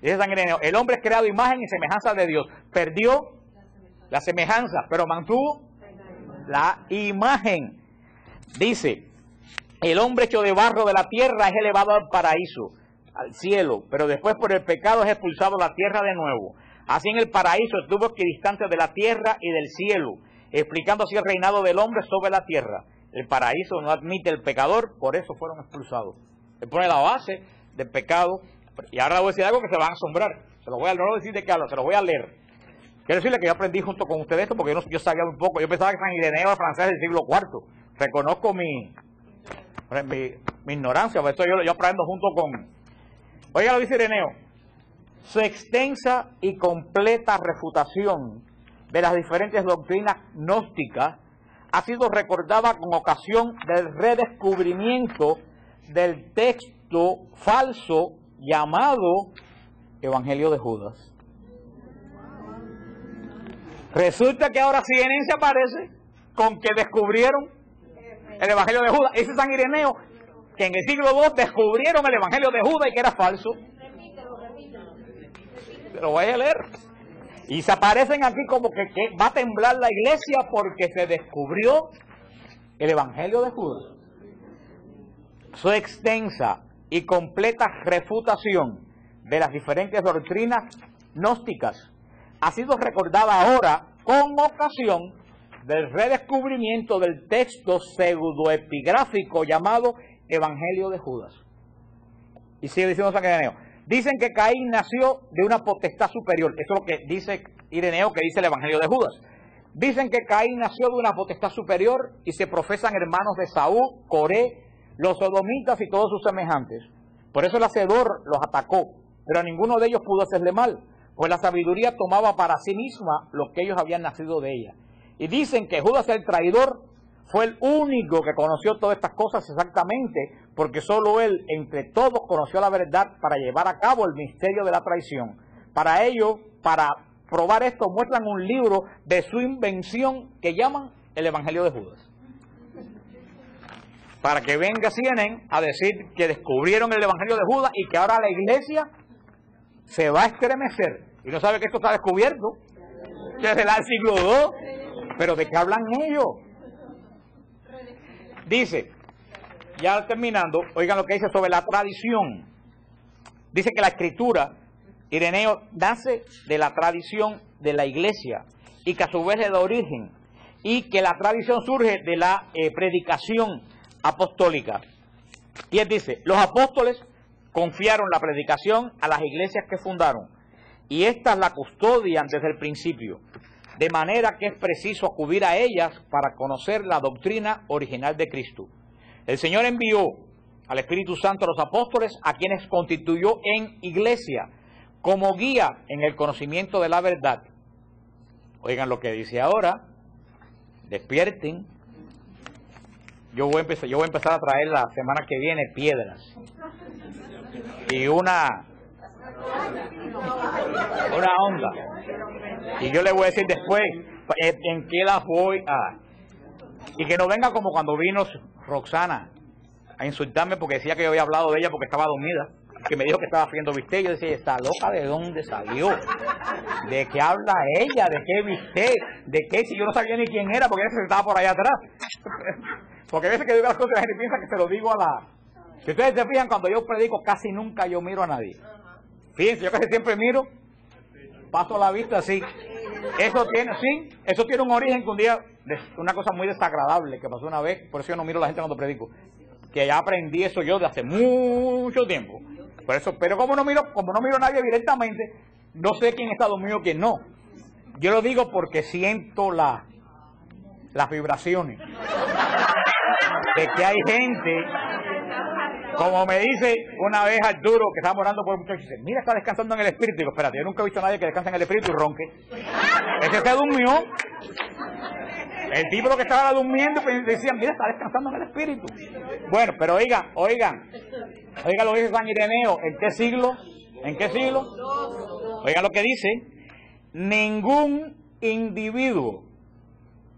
dice San Ireneo, el hombre es creado a imagen y semejanza de Dios, perdió la semejanza, pero mantuvo la imagen. Dice, el hombre hecho de barro de la tierra es elevado al paraíso, al cielo, pero después por el pecado es expulsado a la tierra de nuevo. Así en el paraíso estuvo equidistante de la tierra y del cielo, explicando así el reinado del hombre sobre la tierra. El paraíso no admite el pecador, por eso fueron expulsados. Él pone la base del pecado, y ahora le voy a decir algo que se van a asombrar. No lo voy a decir de qué hablo, se lo voy a leer. Quiero decirle que yo aprendí junto con ustedes esto, porque yo sabía un poco. Yo pensaba que San Ireneo era francés del siglo IV. Reconozco mi ignorancia, por eso yo aprendo junto con... Oiga, lo dice Ireneo. Su extensa y completa refutación de las diferentes doctrinas gnósticas ha sido recordada con ocasión del redescubrimiento del texto falso llamado Evangelio de Judas. Resulta que ahora CNN aparece con que descubrieron el Evangelio de Judas. Ese San Ireneo, que en el siglo II descubrieron el Evangelio de Judas y que era falso. Lo voy a leer. Y se aparecen aquí como que va a temblar la iglesia porque se descubrió el Evangelio de Judas. Su extensa y completa refutación de las diferentes doctrinas gnósticas ha sido recordada ahora con ocasión del redescubrimiento del texto pseudoepigráfico llamado Evangelio de Judas. Y sigue diciendo San Ireneo. Dicen que Caín nació de una potestad superior. Eso es lo que dice Ireneo, que dice el Evangelio de Judas. Dicen que Caín nació de una potestad superior y se profesan hermanos de Saúl, Coré, los sodomitas y todos sus semejantes. Por eso el Hacedor los atacó, pero a ninguno de ellos pudo hacerle mal, pues la sabiduría tomaba para sí misma lo que ellos habían nacido de ella. Y dicen que Judas el traidor fue el único que conoció todas estas cosas exactamente, porque solo él, entre todos, conoció la verdad para llevar a cabo el misterio de la traición. Para ello, para probar esto, muestran un libro de su invención que llaman el Evangelio de Judas. Para que venga CNN a decir que descubrieron el Evangelio de Judas y que ahora la iglesia se va a estremecer. Y no sabe que esto está descubierto, que es del siglo II. Pero ¿de qué hablan ellos? Dice, ya terminando, oigan lo que dice sobre la tradición. Dice que la escritura, Ireneo, nace de la tradición de la iglesia y que a su vez le da origen, y que la tradición surge de la predicación apostólica. Y él dice, los apóstoles confiaron la predicación a las iglesias que fundaron y éstas la custodian desde el principio, de manera que es preciso acudir a ellas para conocer la doctrina original de Cristo. El Señor envió al Espíritu Santo a los apóstoles, a quienes constituyó en iglesia, como guía en el conocimiento de la verdad. Oigan lo que dice ahora, despierten. Yo voy a empezar a traer la semana que viene piedras y una onda. Y yo le voy a decir después en qué las voy a... Y que no venga como cuando vino Roxana a insultarme porque decía que yo había hablado de ella porque estaba dormida, que me dijo que estaba haciendo bistec. Yo decía, ¿esta loca de dónde salió? ¿De qué habla ella? ¿De qué bistec? ¿De qué? Si yo no sabía ni quién era porque ella se estaba por allá atrás. Porque a veces que digo las cosas la gente piensa que se lo digo a la... Si ustedes se fijan, cuando yo predico casi nunca yo miro a nadie. Fíjense, yo casi siempre miro, paso la vista así. Eso tiene un origen que un día, una cosa muy desagradable que pasó una vez, por eso yo no miro a la gente cuando predico, que ya aprendí eso yo de hace mucho tiempo. Por eso, pero como no miro a nadie directamente, no sé quién está dormido y quién no. Yo lo digo porque siento las vibraciones de que hay gente, como me dice una vez Arturo, que estaba orando por un muchacho, dice, mira, está descansando en el espíritu. Y digo, espérate, yo nunca he visto a nadie que descanse en el espíritu y ronque. Ese se durmió. El tipo lo que estaba durmiendo, pues decían, mira, está descansando en el espíritu. Bueno, pero oigan lo que dice San Ireneo. ¿En qué siglo? Oigan lo que dice. Ningún individuo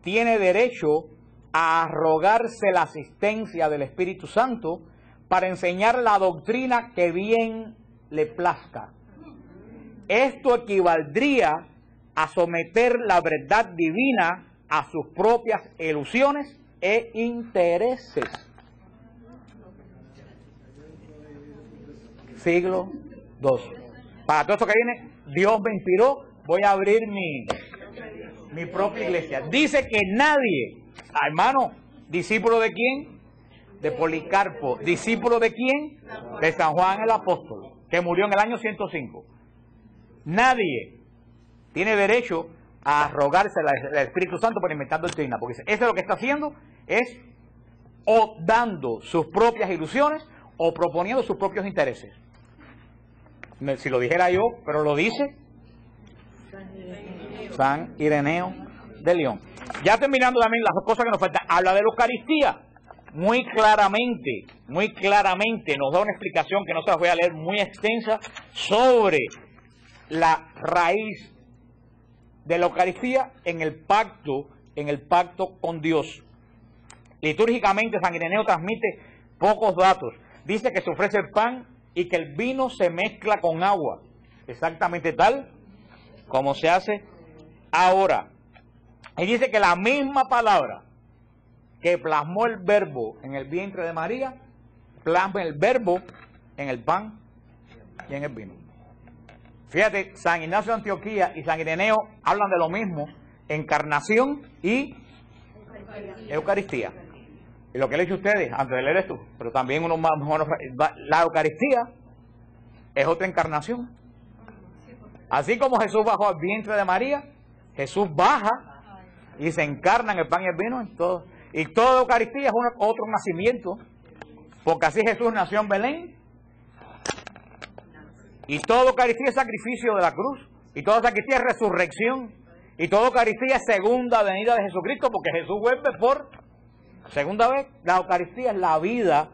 tiene derecho a arrogarse la asistencia del Espíritu Santo para enseñar la doctrina que bien le plazca. Esto equivaldría a someter la verdad divina a sus propias ilusiones e intereses. Siglo II. Para todo esto que viene, Dios me inspiró, voy a abrir mi propia iglesia. Dice que nadie, hermano, discípulo de quién? De Policarpo. ¿Discípulo de quién? De San Juan el Apóstol, que murió en el año 105. Nadie tiene derecho a arrogarse el Espíritu Santo por inventar doctrina, porque eso es lo que está haciendo, es o dando sus propias ilusiones o proponiendo sus propios intereses. Si lo dijera yo, pero lo dice San Ireneo de León. Ya terminando también las cosas que nos faltan, habla de la Eucaristía. Muy claramente nos da una explicación que no se las voy a leer, muy extensa, sobre la raíz de la Eucaristía en el pacto con Dios. Litúrgicamente San Ireneo transmite pocos datos. Dice que se ofrece el pan y que el vino se mezcla con agua, exactamente tal como se hace ahora. Y dice que la misma palabra que plasmó el verbo en el vientre de María, plasma el verbo en el pan y en el vino. Fíjate, San Ignacio de Antioquía y San Ireneo hablan de lo mismo, encarnación y Eucaristía. Y lo que le he dicho a ustedes, antes de leer esto, pero también uno más o menos, la Eucaristía es otra encarnación. Así como Jesús bajó al vientre de María, Jesús baja y se encarna en el pan y el vino. En todo. Y toda Eucaristía es otro nacimiento, porque así Jesús nació en Belén. Y toda Eucaristía es sacrificio de la cruz. Y toda Eucaristía es resurrección. Y toda Eucaristía es segunda venida de Jesucristo, porque Jesús vuelve por segunda vez. La Eucaristía es la vida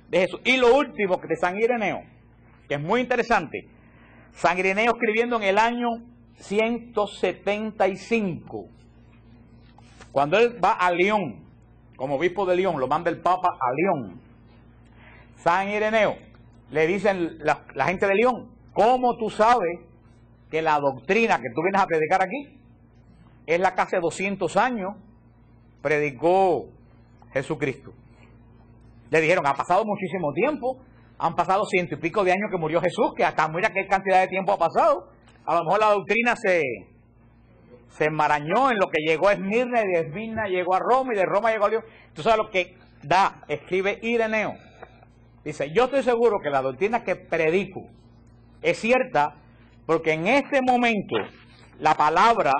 de Jesús. Y lo último de San Ireneo, que es muy interesante. San Ireneo escribiendo en el año 175, cuando él va a León, como obispo de León, lo manda el Papa a León. San Ireneo, le dicen la gente de León, ¿cómo tú sabes que la doctrina que tú vienes a predicar aquí es la que hace 200 años predicó Jesucristo? Le dijeron, ha pasado muchísimo tiempo, han pasado 100 y pico de años que murió Jesús, que hasta mira qué cantidad de tiempo ha pasado. A lo mejor la doctrina se enmarañó en lo que llegó a Esmirna, y de Esmirna llegó a Roma, y de Roma llegó a León. Tú sabes lo que escribe Ireneo. Dice, yo estoy seguro que la doctrina que predico es cierta, porque en este momento la palabra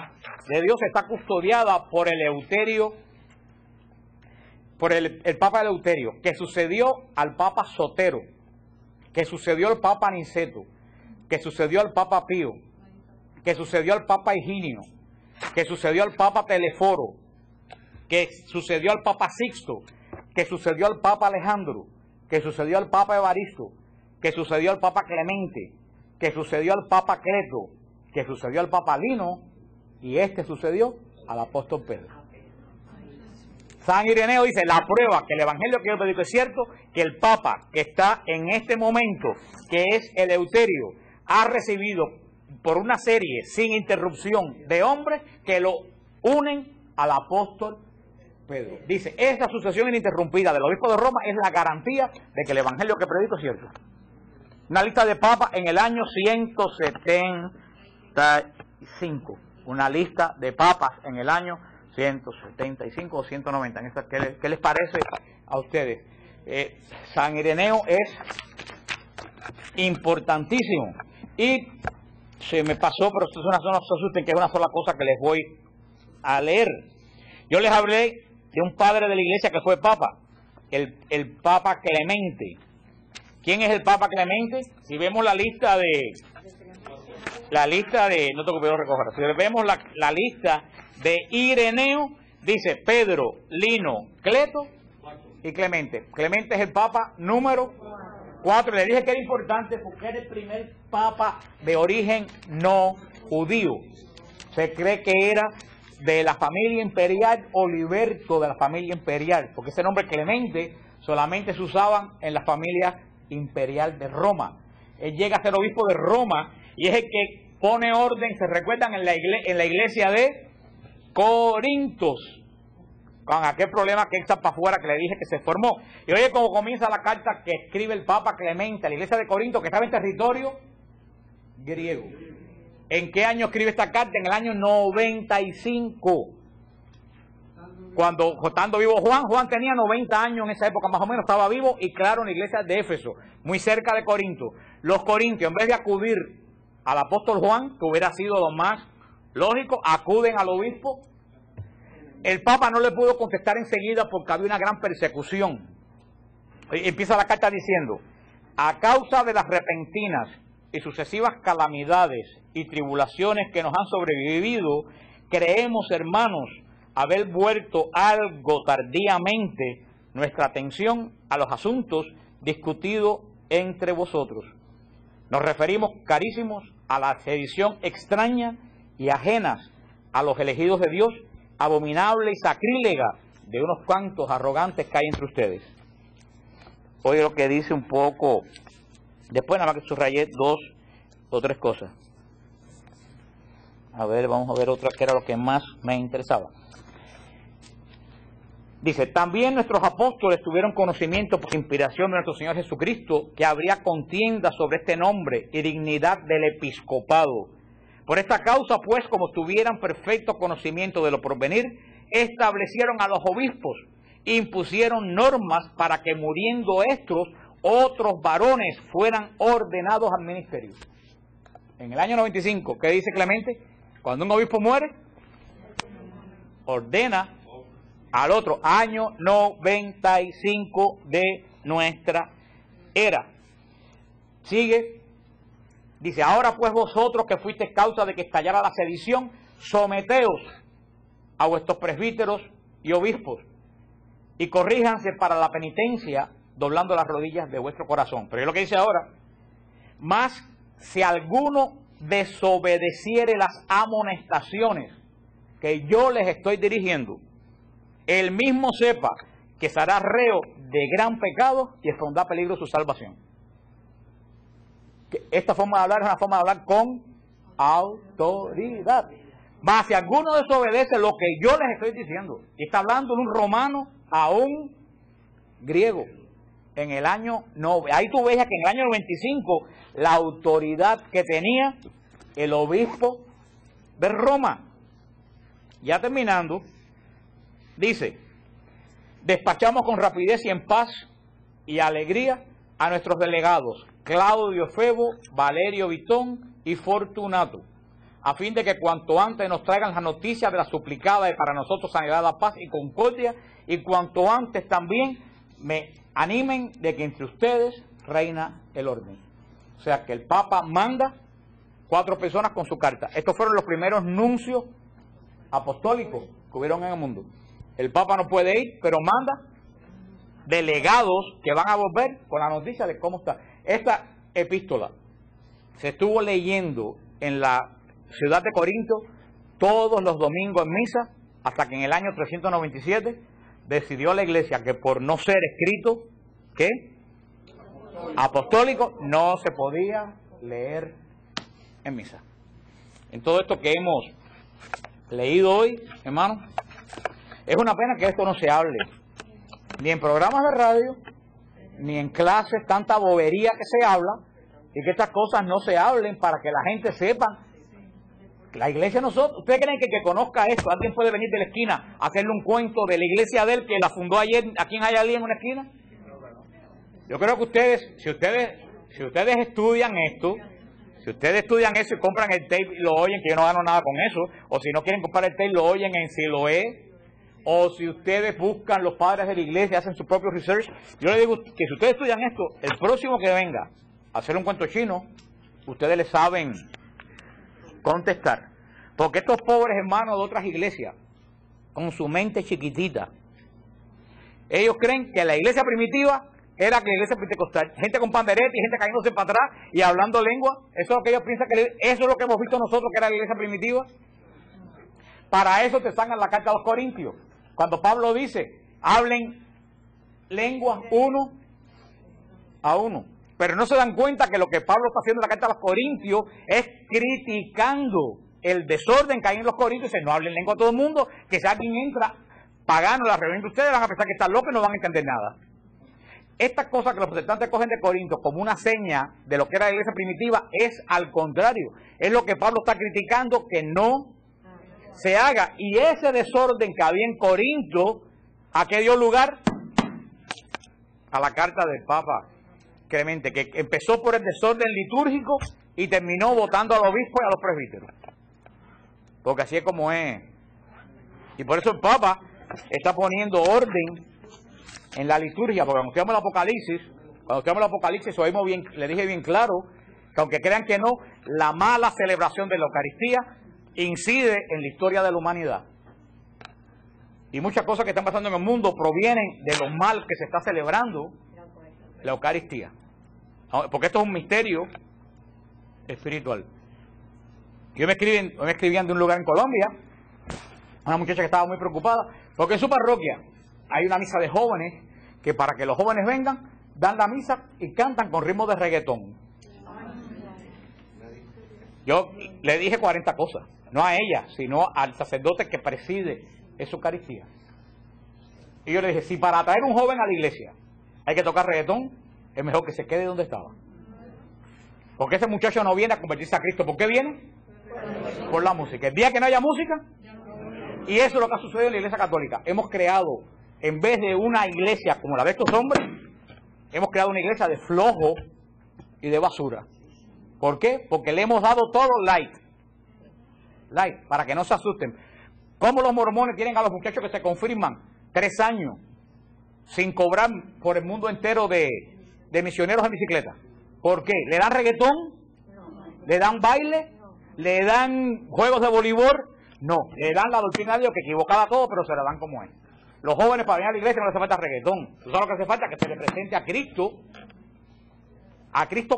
de Dios está custodiada por Eleuterio, por el Papa Eleuterio, que sucedió al Papa Sotero, que sucedió al Papa Aniceto, que sucedió al Papa Pío, que sucedió al Papa Higinio, que sucedió al Papa Teleforo, que sucedió al Papa Sixto, que sucedió al Papa Alejandro, que sucedió al Papa Evaristo, que sucedió al Papa Clemente, que sucedió al Papa Cleto, que sucedió al Papa Lino, y sucedió al apóstol Pedro. San Ireneo dice, la prueba que el evangelio que yo predico es cierto, que el Papa que está en este momento, que es Eleuterio, ha recibido por una serie sin interrupción de hombres que lo unen al apóstol Pedro. Dice, esta sucesión ininterrumpida del obispo de Roma es la garantía de que el evangelio que predico es cierto. Una lista de papas en el año 175. Una lista de papas en el año 175 o 190. ¿Qué les parece a ustedes? San Ireneo es importantísimo. Y se me pasó, pero esto es no se asusten, que es una sola cosa que les voy a leer. Yo les hablé de un padre de la iglesia que fue papa, el Papa Clemente. ¿Quién es el Papa Clemente? Si vemos la lista de, no tengo que recoger, si vemos la lista de Ireneo, dice Pedro, Lino, Cleto y Clemente. Clemente es el Papa número 4. Le dije que era importante porque era el primer Papa de origen no judío. Se cree que era de la familia imperial, Oliberto de la familia imperial, porque ese nombre Clemente solamente se usaba en la familia imperial de Roma. Él llega a ser obispo de Roma y es el que pone orden, se recuerdan, en la iglesia de Corintos, con aquel problema que está para afuera que le dije que se formó. Y oye cómo comienza la carta que escribe el Papa Clemente a la iglesia de Corinto, que estaba en territorio griego. ¿En qué año escribe esta carta? En el año 95. Cuando estando vivo Juan tenía 90 años en esa época más o menos, estaba vivo y crearon la iglesia de Éfeso, muy cerca de Corinto. Los corintios, en vez de acudir al apóstol Juan, que hubiera sido lo más lógico, acuden al obispo. El Papa no le pudo contestar enseguida porque había una gran persecución. Empieza la carta diciendo, a causa de las repentinas y sucesivas calamidades y tribulaciones que nos han sobrevivido, creemos, hermanos, haber vuelto algo tardíamente nuestra atención a los asuntos discutidos entre vosotros. Nos referimos, carísimos, a la sedición extraña y ajenas a los elegidos de Dios, abominable y sacrílega de unos cuantos arrogantes que hay entre ustedes. Oye lo que dice un poco, después nada más que subrayé 2 o 3 cosas. A ver, vamos a ver otra que era lo que más me interesaba. Dice, también nuestros apóstoles tuvieron conocimiento por inspiración de nuestro Señor Jesucristo que habría contienda sobre este nombre y dignidad del episcopado. Por esta causa, pues, como tuvieran perfecto conocimiento de lo porvenir, establecieron a los obispos, impusieron normas para que muriendo estos, otros varones fueran ordenados al ministerio. En el año 95, ¿qué dice Clemente? Cuando un obispo muere, ordena al otro. Año 95 de nuestra era. Sigue, dice, ahora pues vosotros que fuisteis causa de que estallara la sedición, someteos a vuestros presbíteros y obispos, y corríjanse para la penitencia, doblando las rodillas de vuestro corazón. Pero es lo que dice ahora, más si alguno desobedeciere las amonestaciones que yo les estoy dirigiendo, él mismo sepa que será reo de gran pecado y expondrá peligro su salvación. Esta forma de hablar es una forma de hablar con autoridad. Más si alguno desobedece lo que yo les estoy diciendo, y está hablando de un romano a un griego, en el año 9, ahí tú ves que en el año 95 la autoridad que tenía el obispo de Roma. Ya terminando, dice, despachamos con rapidez y en paz y alegría a nuestros delegados, Claudio Febo, Valerio Vitón y Fortunato, a fin de que cuanto antes nos traigan las noticias de la suplicada y para nosotros sanidad, paz y concordia, y cuanto antes también me animen de que entre ustedes reina el orden. O sea que el Papa manda 4 personas con su carta. Estos fueron los primeros nuncios apostólicos que hubieron en el mundo. El Papa no puede ir, pero manda delegados que van a volver con la noticia de cómo está. Esta epístola se estuvo leyendo en la ciudad de Corinto todos los domingos en misa, hasta que en el año 397 decidió la iglesia que por no ser escrito, ¿qué? Apostólico, no se podía leer en misa. En todo esto que hemos leído hoy, hermano, es una pena que esto no se hable, ni en programas de radio, ni en clases, tanta bobería que se habla, y que estas cosas no se hablen para que la gente sepa. La iglesia nosotros, ¿ustedes creen que el que conozca esto, alguien puede venir de la esquina a hacerle un cuento de la iglesia de él que la fundó ayer aquí en Hialeah en una esquina? Yo creo que ustedes, si ustedes estudian esto, si ustedes estudian eso y compran el tape y lo oyen, que yo no gano nada con eso, o si no quieren comprar el tape y lo oyen en Siloé, o si ustedes buscan los padres de la iglesia, hacen su propio research, yo les digo que si ustedes estudian esto, el próximo que venga a hacer un cuento chino, ustedes le saben contestar. Porque estos pobres hermanos de otras iglesias, con su mente chiquitita, ellos creen que la iglesia primitiva era que la iglesia pentecostal, gente con pandereta y gente cayéndose para atrás y hablando lengua. Eso es lo que ellos piensan, que eso es lo que hemos visto nosotros que era la iglesia primitiva. Para eso te sacan la carta a los Corintios, cuando Pablo dice, hablen lenguas uno a uno. Pero no se dan cuenta que lo que Pablo está haciendo en la carta a los Corintios es criticando el desorden que hay en los Corintios. Dice, no hablen lengua a todo el mundo, que si alguien entra pagano en la reunión de ustedes van a pensar que están locos y no van a entender nada. Estas cosas que los protestantes cogen de Corinto como una seña de lo que era la iglesia primitiva es al contrario. Es lo que Pablo está criticando que no se haga. Y ese desorden que había en Corinto, ¿a qué dio lugar? A la carta del Papa Clemente, que empezó por el desorden litúrgico y terminó votando a los obispos y a los presbíteros. Porque así es como es. Y por eso el Papa está poniendo orden en la liturgia, porque cuando estudiamos el Apocalipsis, oímos bien, le dije bien claro, que aunque crean que no, la mala celebración de la Eucaristía incide en la historia de la humanidad. Y muchas cosas que están pasando en el mundo provienen de lo mal que se está celebrando la Eucaristía. Porque esto es un misterio espiritual. Yo me escribían de un lugar en Colombia, una muchacha que estaba muy preocupada, porque en su parroquia hay una misa de jóvenes, que para que los jóvenes vengan, dan la misa y cantan con ritmo de reggaetón. Yo le dije 40 cosas, no a ella, sino al sacerdote que preside esa Eucaristía. Y yo le dije, si para atraer un joven a la iglesia hay que tocar reggaetón, es mejor que se quede donde estaba. Porque ese muchacho no viene a convertirse a Cristo. ¿Por qué viene? Por la música. El día que no haya música, Y eso es lo que ha sucedido en la Iglesia Católica. Hemos creado, en vez de una iglesia como la de estos hombres, hemos creado una iglesia de flojo y de basura. ¿Por qué? Porque le hemos dado todo light. Light, para que no se asusten. ¿Cómo los mormones tienen a los muchachos que se confirman 3 años sin cobrar por el mundo entero de misioneros en bicicleta? ¿Por qué? ¿Le dan reggaetón? ¿Le dan baile? ¿Le dan juegos de voleibol? No, le dan la doctrina de Dios, que equivocaba todo, pero se la dan como es. Los jóvenes para venir a la iglesia no les hace falta reggaetón. ¿Tú sabes lo que hace falta? Que se le presente a Cristo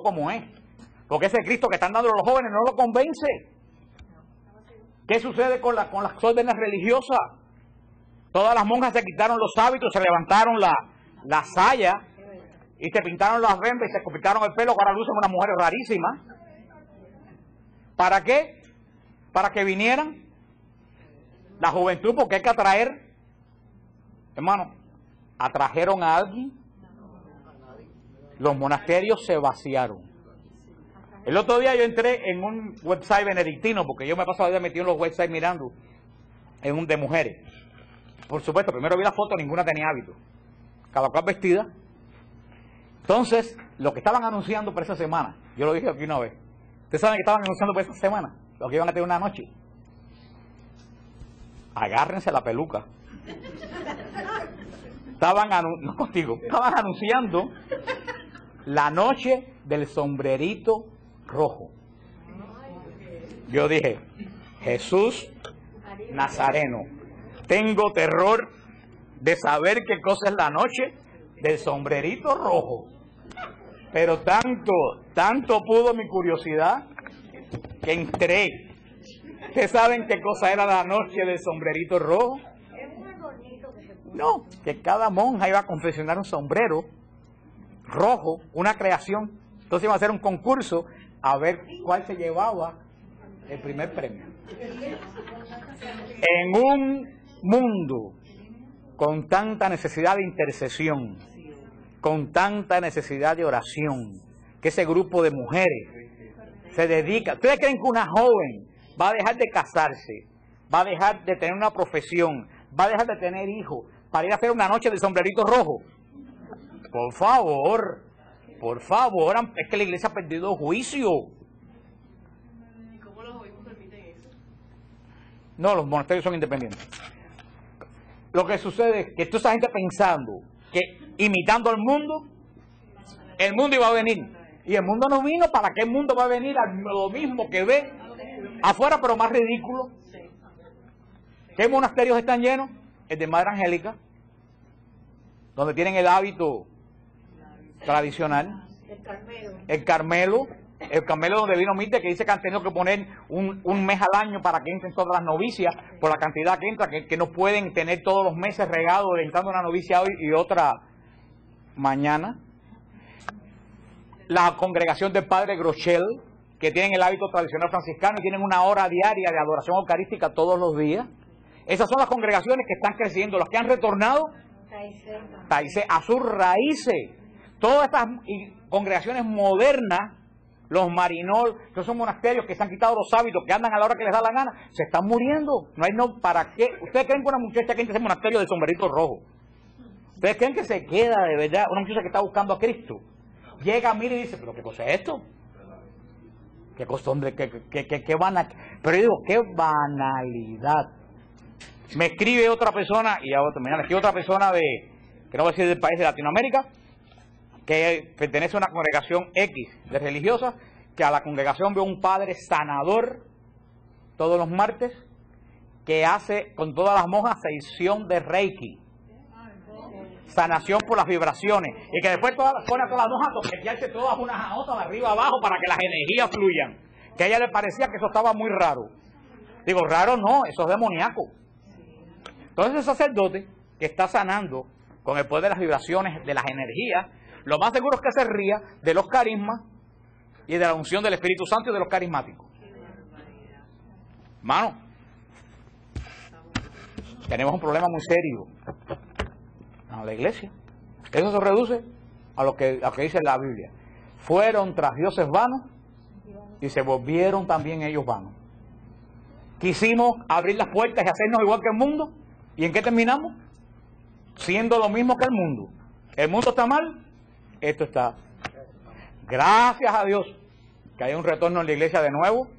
como es. Porque ese Cristo que están dando los jóvenes no lo convence. ¿Qué sucede con las órdenes religiosas? Todas las monjas se quitaron los hábitos, se levantaron la saya y se pintaron las bembas y se pintaron el pelo, ahora lucen unas mujeres rarísimas. ¿Para qué? Para que vinieran la juventud, porque hay que atraer. Hermano, ¿atrajeron a alguien? Los monasterios se vaciaron. El otro día yo entré en un website benedictino, porque yo me he pasado la vida metido en los websites mirando, en un de mujeres. Por supuesto, primero vi la foto, ninguna tenía hábito. Cada cual vestida. Entonces, lo que estaban anunciando para esa semana, yo lo dije aquí una vez. ¿Ustedes saben que estaban anunciando para esa semana? Lo que iban a tener una noche. Agárrense la peluca. Estaban anunciando la noche del sombrerito rojo. Yo dije, Jesús Nazareno, tengo terror de saber qué cosa es la noche del sombrerito rojo. Pero tanto pudo mi curiosidad que entré. ¿Ustedes saben qué cosa era la noche del sombrerito rojo? No, que cada monja iba a confeccionar un sombrero rojo, una creación. Entonces iba a hacer un concurso a ver cuál se llevaba el primer premio. En un mundo con tanta necesidad de intercesión, con tanta necesidad de oración, que ese grupo de mujeres se dedica. ¿Ustedes creen que una joven va a dejar de casarse, va a dejar de tener una profesión, va a dejar de tener hijos para ir a hacer una noche del sombrerito rojo? Por favor, es que la iglesia ha perdido juicio. ¿Y cómo los obispos permiten eso? No, los monasterios son independientes. Lo que sucede es que toda esa gente pensando que imitando al mundo, el mundo iba a venir. Y el mundo no vino. ¿Para qué el mundo va a venir a lo mismo que ve afuera, pero más ridículo? ¿Qué monasterios están llenos? El de Madre Angélica, donde tienen el hábito tradicional. El Carmelo donde vino Mite, que dice que han tenido que poner un mes al año para que entren todas las novicias, por la cantidad que entra, que no pueden tener todos los meses regados, entrando una novicia hoy y otra mañana. La congregación del Padre Groeschel, que tienen el hábito tradicional franciscano y tienen una hora diaria de adoración eucarística todos los días. Esas son las congregaciones que están creciendo, las que han retornado a sus raíces. Todas estas congregaciones modernas, los Marinol, que son monasterios que se han quitado los hábitos, que andan a la hora que les da la gana, se están muriendo. No hay ¿para qué? ¿Ustedes creen que una muchacha que entra en ese monasterio del sombrerito rojo, ustedes creen que se queda de verdad? Una muchacha que está buscando a Cristo, llega, mira y dice, ¿pero qué cosa es esto? ¿Qué costumbre? ¿Qué banalidad? Pero yo digo, ¿qué banalidad? Me escribe otra persona, y a otra, me escribe otra persona que no voy a decir del país de Latinoamérica, que pertenece a una congregación X de religiosas, que a la congregación ve un padre sanador todos los martes, que hace con todas las monjas sesión de Reiki, sanación por las vibraciones, y que después pone a todas las monjas a toquetearse todas unas a otras de arriba abajo para que las energías fluyan, que a ella le parecía que eso estaba muy raro. Digo, raro no, eso es demoníaco. Entonces el sacerdote que está sanando con el poder de las vibraciones, de las energías, lo más seguro es que se ría de los carismas y de la unción del Espíritu Santo y de los carismáticos. Hermano, tenemos un problema muy serio en la iglesia. Eso se reduce a lo que dice la Biblia. Fueron tras dioses vanos y se volvieron también ellos vanos. quisimos abrir las puertas y hacernos igual que el mundo. ¿Y en qué terminamos? Siendo lo mismo que el mundo. El mundo está mal, esto está. Gracias a Dios que hay un retorno en la iglesia de nuevo,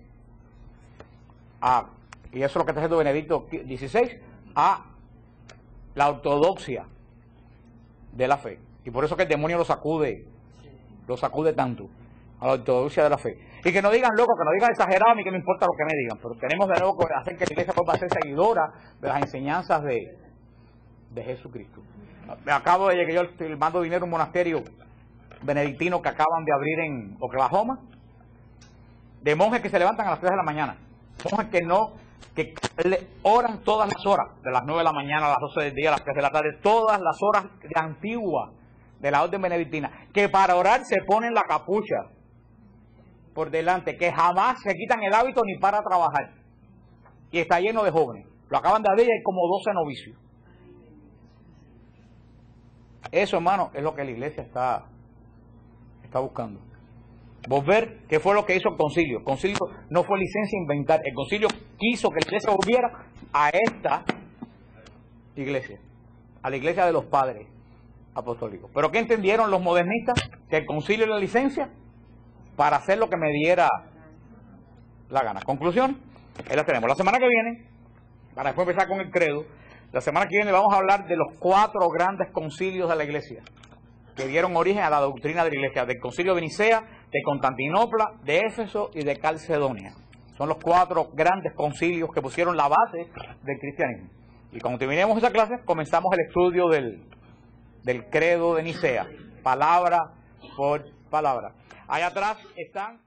y eso es lo que está haciendo Benedicto XVI, a la ortodoxia de la fe. Y por eso que el demonio lo sacude tanto, a la ortodoxia de la fe. Y que no digan loco, que no digan exagerado, a mí que me importa lo que me digan, pero tenemos de nuevo que hacer que la iglesia vuelva a ser seguidora de las enseñanzas de Jesucristo. Me acabo de llegar, yo estoy mando dinero a un monasterio benedictino que acaban de abrir en Oklahoma, de monjes que se levantan a las 3 de la mañana, monjes que oran todas las horas, de las 9 de la mañana a las 12 del día, a las 3 de la tarde, todas las horas de antigua de la orden benedictina, que para orar se ponen la capucha por delante, que jamás se quitan el hábito ni para trabajar, y está lleno de jóvenes. Lo acaban de abrir y hay como 12 novicios. Eso, hermano, es lo que la iglesia está buscando. Volver, ¿qué fue lo que hizo el concilio? El concilio no fue licencia a inventar, el concilio quiso que la iglesia volviera a esta iglesia, a la iglesia de los padres apostólicos. ¿Pero qué entendieron los modernistas? Que el concilio era licencia para hacer lo que me diera la gana. Conclusión, ahí la tenemos. La semana que viene, para después empezar con el credo, la semana que viene vamos a hablar de los 4 grandes concilios de la iglesia que dieron origen a la doctrina de la iglesia, del concilio de Nicea, de Constantinopla, de Éfeso y de Calcedonia. Son los 4 grandes concilios que pusieron la base del cristianismo. Y cuando terminemos esa clase, comenzamos el estudio del credo de Nicea, palabra por palabra. Allá atrás están